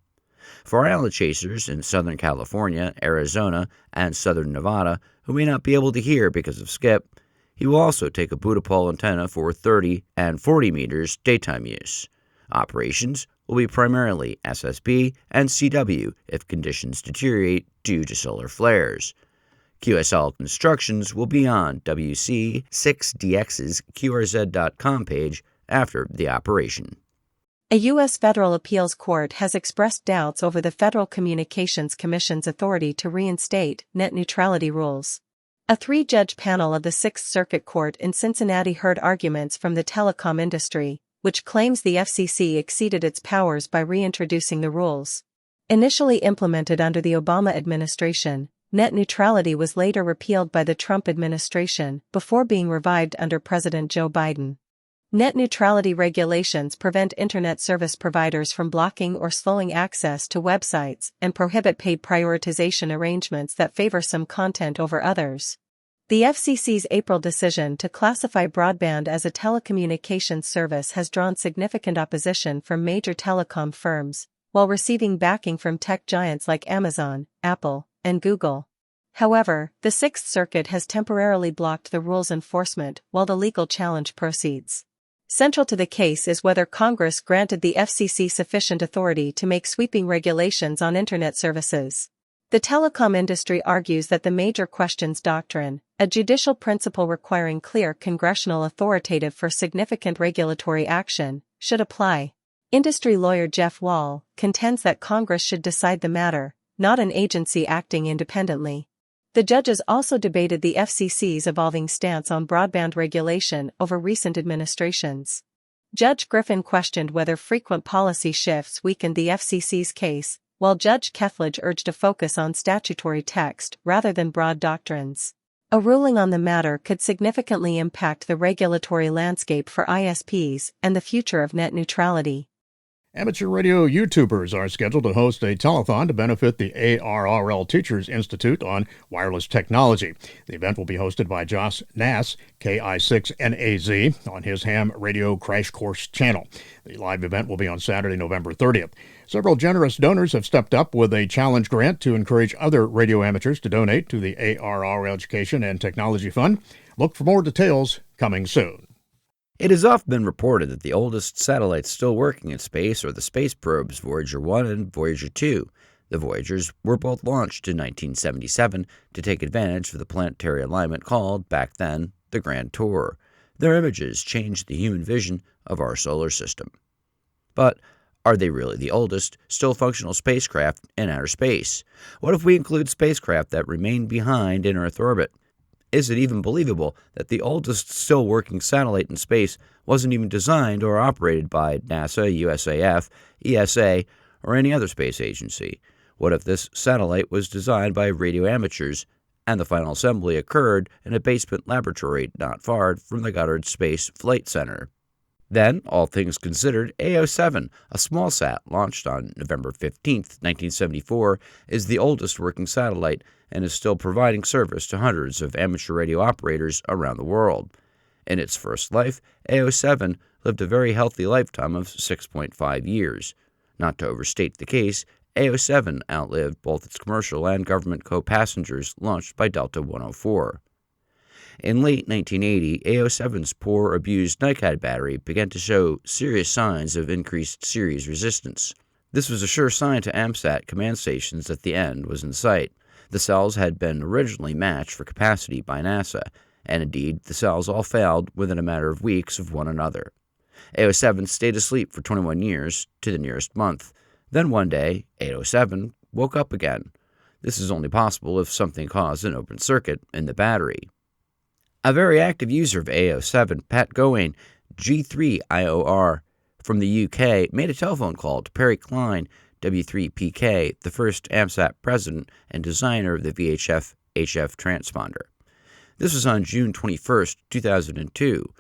For our island chasers in Southern California, Arizona, and Southern Nevada who may not be able to hear because of skip, he will also take a Buddha pole antenna for 30 and 40 meters daytime use. Operations will be primarily SSB and CW if conditions deteriorate due to solar flares. QSL instructions will be on WC-6DX's QRZ.com page after the operation. A U.S. federal appeals court has expressed doubts over the Federal Communications Commission's authority to reinstate net neutrality rules. A three-judge panel of the Sixth Circuit Court in Cincinnati heard arguments from the telecom industry, which claims the FCC exceeded its powers by reintroducing the rules. Initially implemented under the Obama administration, net neutrality was later repealed by the Trump administration before being revived under President Joe Biden. Net neutrality regulations prevent Internet service providers from blocking or slowing access to websites and prohibit paid prioritization arrangements that favor some content over others. The FCC's April decision to classify broadband as a telecommunications service has drawn significant opposition from major telecom firms, while receiving backing from tech giants like Amazon, Apple, and Google. However, the Sixth Circuit has temporarily blocked the rule's enforcement while the legal challenge proceeds. Central to the case is whether Congress granted the FCC sufficient authority to make sweeping regulations on Internet services. The telecom industry argues that the Major Questions Doctrine, a judicial principle requiring clear congressional authoritative for significant regulatory action, should apply. Industry lawyer Jeff Wall contends that Congress should decide the matter, not an agency acting independently. The judges also debated the FCC's evolving stance on broadband regulation over recent administrations. Judge Griffin questioned whether frequent policy shifts weakened the FCC's case, while Judge Kethledge urged a focus on statutory text rather than broad doctrines. A ruling on the matter could significantly impact the regulatory landscape for ISPs and the future of net neutrality. Amateur radio YouTubers are scheduled to host a telethon to benefit the ARRL Teachers Institute on wireless technology. The event will be hosted by Josh Nass, KI6NAZ, on his ham radio crash course channel. The live event will be on Saturday, November 30th. Several generous donors have stepped up with a challenge grant to encourage other radio amateurs to donate to the ARRL Education and Technology Fund. Look for more details coming soon. It has often been reported that the oldest satellites still working in space are the space probes Voyager 1 and Voyager 2. The Voyagers were both launched in 1977 to take advantage of the planetary alignment called, back then, the Grand Tour. Their images changed the human vision of our solar system. But are they really the oldest, still functional spacecraft in outer space? What if we include spacecraft that remain behind in Earth orbit? Is it even believable that the oldest still working satellite in space wasn't even designed or operated by NASA, USAF, ESA, or any other space agency? What if this satellite was designed by radio amateurs and the final assembly occurred in a basement laboratory not far from the Goddard Space Flight Center. Then, all things considered, AO7, a small sat launched on November 15, 1974, is the oldest working satellite and is still providing service to hundreds of amateur radio operators around the world. In its first life, AO7 lived a very healthy lifetime of 6.5 years. Not to overstate the case, AO7 outlived both its commercial and government co-passengers launched by Delta 104. In late 1980, AO7's poor, abused NiCad battery began to show serious signs of increased series resistance. This was a sure sign to AMSAT command stations that the end was in sight. The cells had been originally matched for capacity by NASA, and indeed, the cells all failed within a matter of weeks of one another. AO7 stayed asleep for 21 years, to the nearest month. Then one day, 807 woke up again. This is only possible if something caused an open circuit in the battery. A very active user of AO7, Pat Bowen, G3IOR, from the UK, made a telephone call to Perry Klein, W3PK, the first AMSAT president and designer of the VHF-HF transponder. This was on June 21, 2002.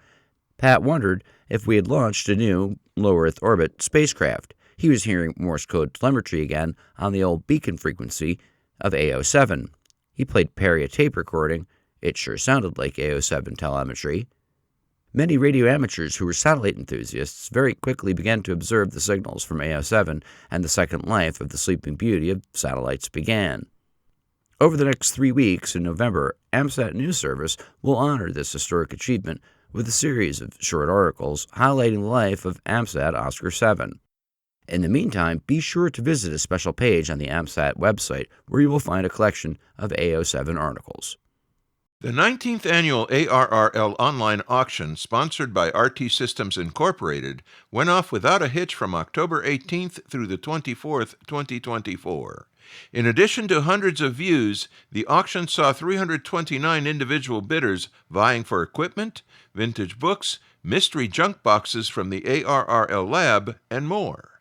Pat wondered if we had launched a new low-Earth orbit spacecraft. He was hearing Morse code telemetry again on the old beacon frequency of AO7. He played Perry a tape recording. It sure sounded like AO7 telemetry. Many radio amateurs who were satellite enthusiasts very quickly began to observe the signals from AO7, and the second life of the Sleeping Beauty of satellites began. Over the next 3 weeks in November, AMSAT News Service will honor this historic achievement with a series of short articles highlighting the life of AMSAT Oscar 7. In the meantime, be sure to visit a special page on the AMSAT website where you will find a collection of AO7 articles. The 19th annual ARRL online auction, sponsored by RT Systems Incorporated, went off without a hitch from October 18th through the 24th, 2024. In addition to hundreds of views, the auction saw 329 individual bidders vying for equipment, vintage books, mystery junk boxes from the ARRL lab, and more.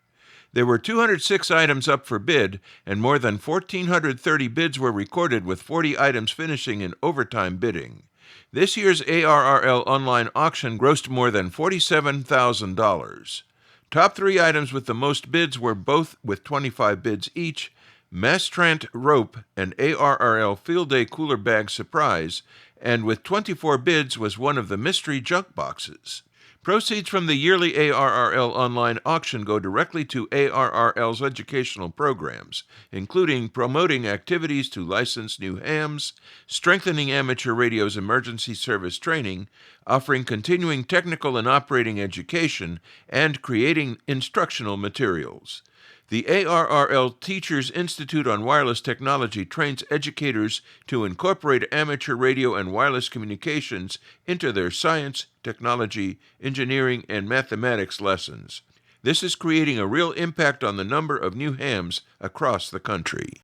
There were 206 items up for bid, and more than 1,430 bids were recorded, with 40 items finishing in overtime bidding. This year's ARRL online auction grossed more than $47,000. Top 3 items with the most bids were, both with 25 bids each, Mastrant Rope and ARRL Field Day Cooler Bag Surprise, and with 24 bids was one of the mystery junk boxes. Proceeds from the yearly ARRL online auction go directly to ARRL's educational programs, including promoting activities to license new hams, strengthening amateur radio's emergency service training, offering continuing technical and operating education, and creating instructional materials. The ARRL Teachers Institute on Wireless Technology trains educators to incorporate amateur radio and wireless communications into their science, technology, engineering, and mathematics lessons. This is creating a real impact on the number of new hams across the country.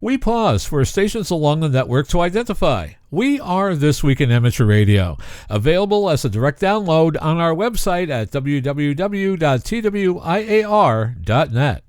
We pause for stations along the network to identify. We are This Week in Amateur Radio, available as a direct download on our website at www.twiar.net.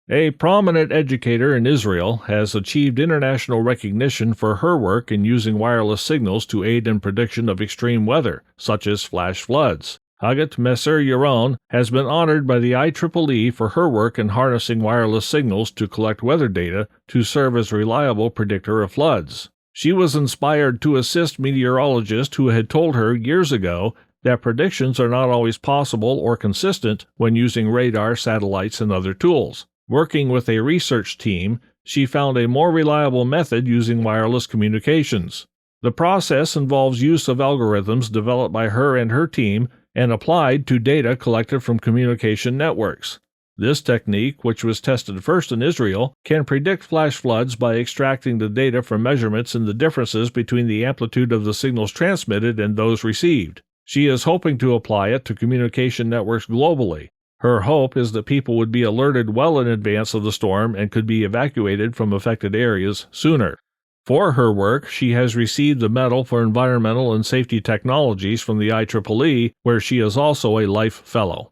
A prominent educator in Israel has achieved international recognition for her work in using wireless signals to aid in prediction of extreme weather, such as flash floods. Haight Messer Yaron has been honored by the IEEE for her work in harnessing wireless signals to collect weather data to serve as reliable predictor of floods. She was inspired to assist meteorologists who had told her years ago that predictions are not always possible or consistent when using radar, satellites, and other tools. Working with a research team, she found a more reliable method using wireless communications. The process involves use of algorithms developed by her and her team and applied to data collected from communication networks. This technique, which was tested first in Israel, can predict flash floods by extracting the data from measurements in the differences between the amplitude of the signals transmitted and those received. She is hoping to apply it to communication networks globally. Her hope is that people would be alerted well in advance of the storm and could be evacuated from affected areas sooner. For her work, she has received the Medal for Environmental and Safety Technologies from the IEEE, where she is also a Life Fellow.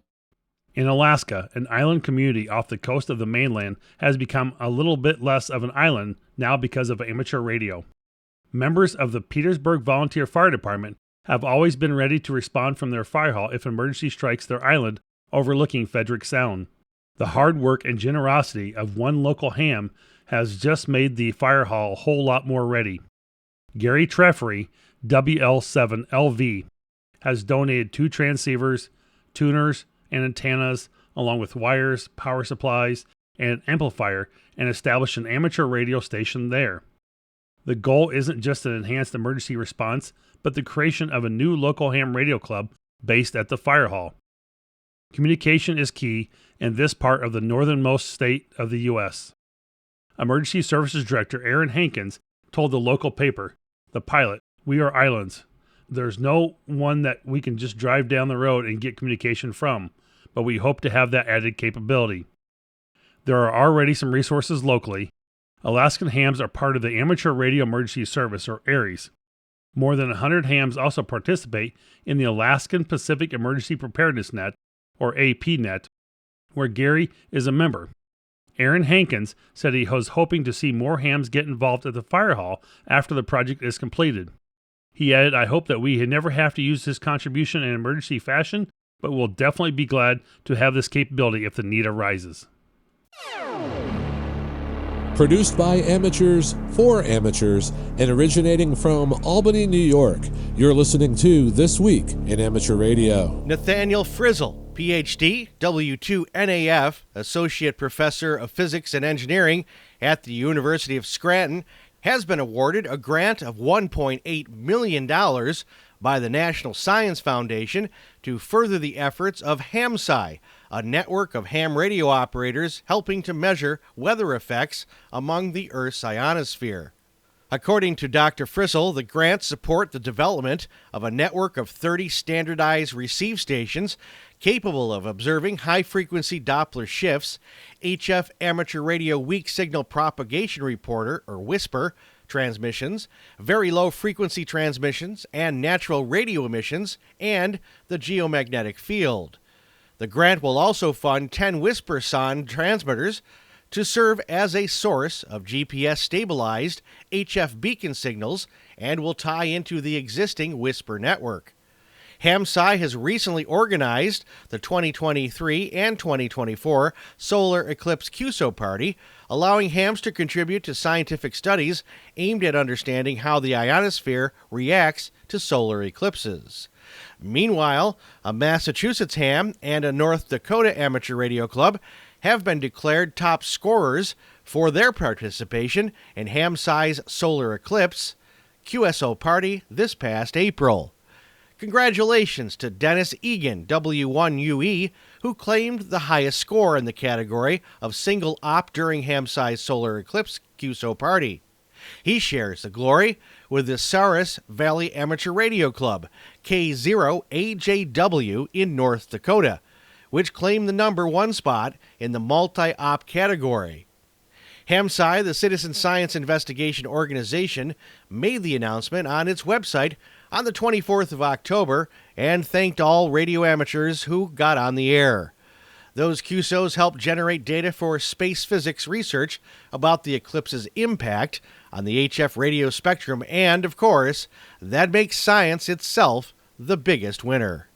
In Alaska, an island community off the coast of the mainland has become a little bit less of an island now because of amateur radio. Members of the Petersburg Volunteer Fire Department have always been ready to respond from their fire hall if emergency strikes their island overlooking Frederick Sound. The hard work and generosity of one local ham has just made the fire hall a whole lot more ready. Gary Treffery, WL7LV, has donated 2 transceivers, tuners, and antennas, along with wires, power supplies, and an amplifier, and established an amateur radio station there. The goal isn't just an enhanced emergency response, but the creation of a new local ham radio club based at the fire hall. Communication is key in this part of the northernmost state of the U.S. Emergency Services Director Aaron Hankins told the local paper, The Pilot, "We are islands. There's no one that we can just drive down the road and get communication from, but we hope to have that added capability. There are already some resources locally. Alaskan hams are part of the Amateur Radio Emergency Service, or ARES. More than 100 hams also participate in the Alaskan Pacific Emergency Preparedness Net, or APNet, where Gary is a member. Aaron Hankins said he was hoping to see more hams get involved at the fire hall after the project is completed. He added, "I hope that we never have to use this contribution in emergency fashion, but we'll definitely be glad to have this capability if the need arises." Produced by amateurs for amateurs and originating from Albany, New York, you're listening to This Week in Amateur Radio. Nathaniel Frizzle, Ph.D., W2NAF, Associate Professor of Physics and Engineering at the University of Scranton, has been awarded a grant of $1.8 million by the National Science Foundation to further the efforts of AMSAT, a network of ham radio operators helping to measure weather effects among the Earth's ionosphere. According to Dr. Frizzle, the grants support the development of a network of 30 standardized receive stations capable of observing high-frequency Doppler shifts, HF Amateur Radio Weak Signal Propagation Reporter, or WHISPER, transmissions, very low-frequency transmissions, and natural radio emissions, and the geomagnetic field. The grant will also fund 10 WHISPER SON transmitters to serve as a source of GPS-stabilized HF beacon signals and will tie into the existing WHISPER network. AMSAT has recently organized the 2023 and 2024 Solar Eclipse QSO Party, allowing hams to contribute to scientific studies aimed at understanding how the ionosphere reacts to solar eclipses. Meanwhile, a Massachusetts ham and a North Dakota Amateur Radio Club have been declared top scorers for their participation in AMSAT's Solar Eclipse QSO Party this past April. Congratulations to Dennis Egan, W1UE, who claimed the highest score in the category of single op during AMSAT's Solar Eclipse QSO Party. He shares the glory with the Saris Valley Amateur Radio Club, K0AJW in North Dakota, which claimed the number 1 spot in the multi-op category. AMSAT, the Citizen Science Investigation Organization, made the announcement on its website on the 24th of October and thanked all radio amateurs who got on the air. Those QSOs helped generate data for space physics research about the eclipse's impact on the HF radio spectrum, and, of course, that makes science itself the biggest winner.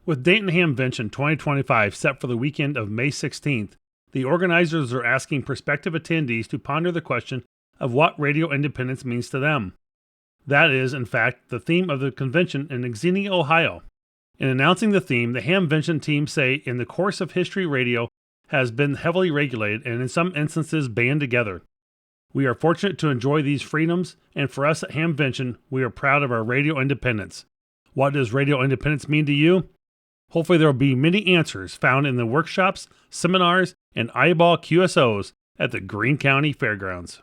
With Dayton Hamvention 2025 set for the weekend of May 16th, the organizers are asking prospective attendees to ponder the question of what radio independence means to them. That is, in fact, the theme of the convention in Xenia, Ohio. In announcing the theme, the Hamvention team say in the course of history, radio has been heavily regulated and in some instances banned together. We are fortunate to enjoy these freedoms, and for us at Hamvention, we are proud of our radio independence. What does radio independence mean to you? Hopefully there will be many answers found in the workshops, seminars, and eyeball QSOs at the Greene County Fairgrounds.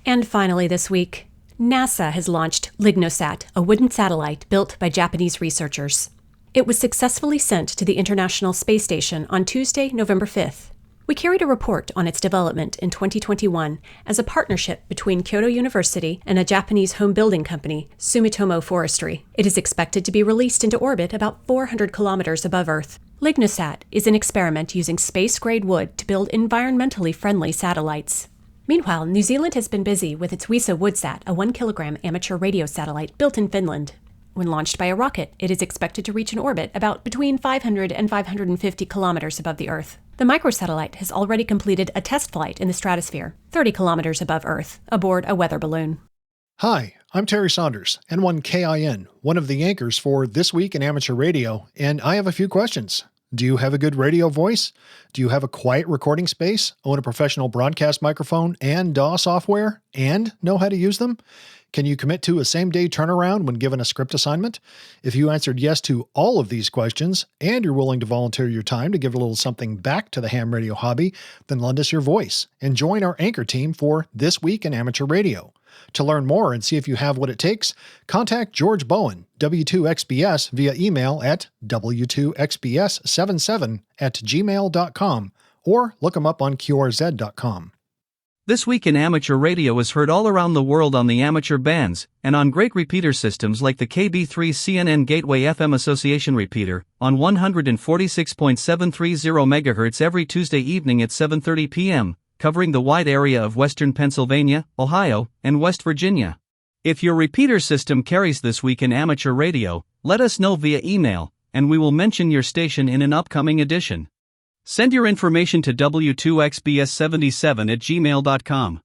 And finally this week, NASA has launched LignoSat, a wooden satellite built by Japanese researchers. It was successfully sent to the International Space Station on Tuesday, November 5th. We carried a report on its development in 2021 as a partnership between Kyoto University and a Japanese home building company, Sumitomo Forestry. It is expected to be released into orbit about 400 kilometers above Earth. Lignosat is an experiment using space-grade wood to build environmentally friendly satellites. Meanwhile, New Zealand has been busy with its WISA Woodsat, a 1-kilogram amateur radio satellite built in Finland. When launched by a rocket, it is expected to reach an orbit about between 500 and 550 kilometers above the Earth. The microsatellite has already completed a test flight in the stratosphere, 30 kilometers above Earth, aboard a weather balloon. Hi, I'm Terry Saunders, N1KIN, one of the anchors for This Week in Amateur Radio, and I have a few questions. Do you have a good radio voice? Do you have a quiet recording space, own a professional broadcast microphone and DAW software, and know how to use them? Can you commit to a same-day turnaround when given a script assignment? If you answered yes to all of these questions, and you're willing to volunteer your time to give a little something back to the ham radio hobby, then lend us your voice and join our anchor team for This Week in Amateur Radio. To learn more and see if you have what it takes, contact George Bowen, W2XBS, via email at w2xbs77@gmail.com or look him up on qrz.com. This Week in Amateur Radio is heard all around the world on the amateur bands, and on great repeater systems like the KB3 CNN Gateway FM Association repeater, on 146.730 MHz every Tuesday evening at 7:30 p.m., covering the wide area of western Pennsylvania, Ohio, and West Virginia. If your repeater system carries This Week in Amateur Radio, let us know via email, and we will mention your station in an upcoming edition. Send your information to w2xbs77@gmail.com.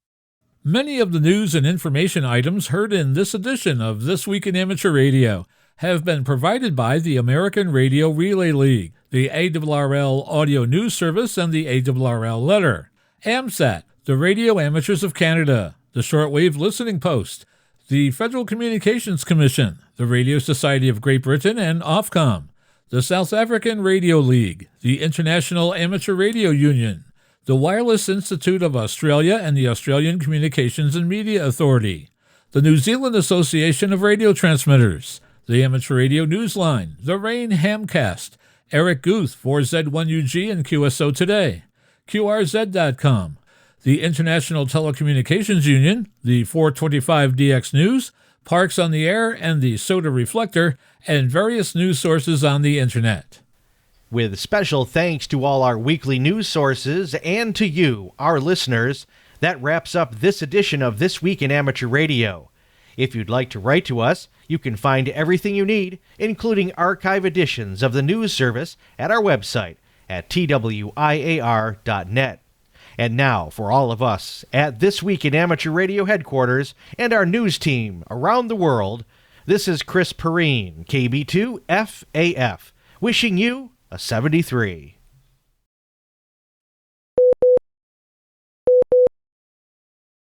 Many of the news and information items heard in this edition of This Week in Amateur Radio have been provided by the American Radio Relay League, the ARRL Audio News Service, and the ARRL Letter, AMSAT, the Radio Amateurs of Canada, the Shortwave Listening Post, the Federal Communications Commission, the Radio Society of Great Britain, and Ofcom, the South African Radio League, the International Amateur Radio Union, the Wireless Institute of Australia and the Australian Communications and Media Authority, the New Zealand Association of Radio Transmitters, the Amateur Radio Newsline, the Rain Hamcast, Eric Guth for Z1UG and QSO Today, QRZ.com, the International Telecommunications Union, the 425DX News, Parks on the Air, and the Soda Reflector, and various news sources on the Internet. With special thanks to all our weekly news sources and to you, our listeners, that wraps up this edition of This Week in Amateur Radio. If you'd like to write to us, you can find everything you need, including archive editions of the news service, at our website at twiar.net. And now, for all of us at This Week in Amateur Radio headquarters and our news team around the world, this is Chris Perrine, KB2FAF, wishing you a 73.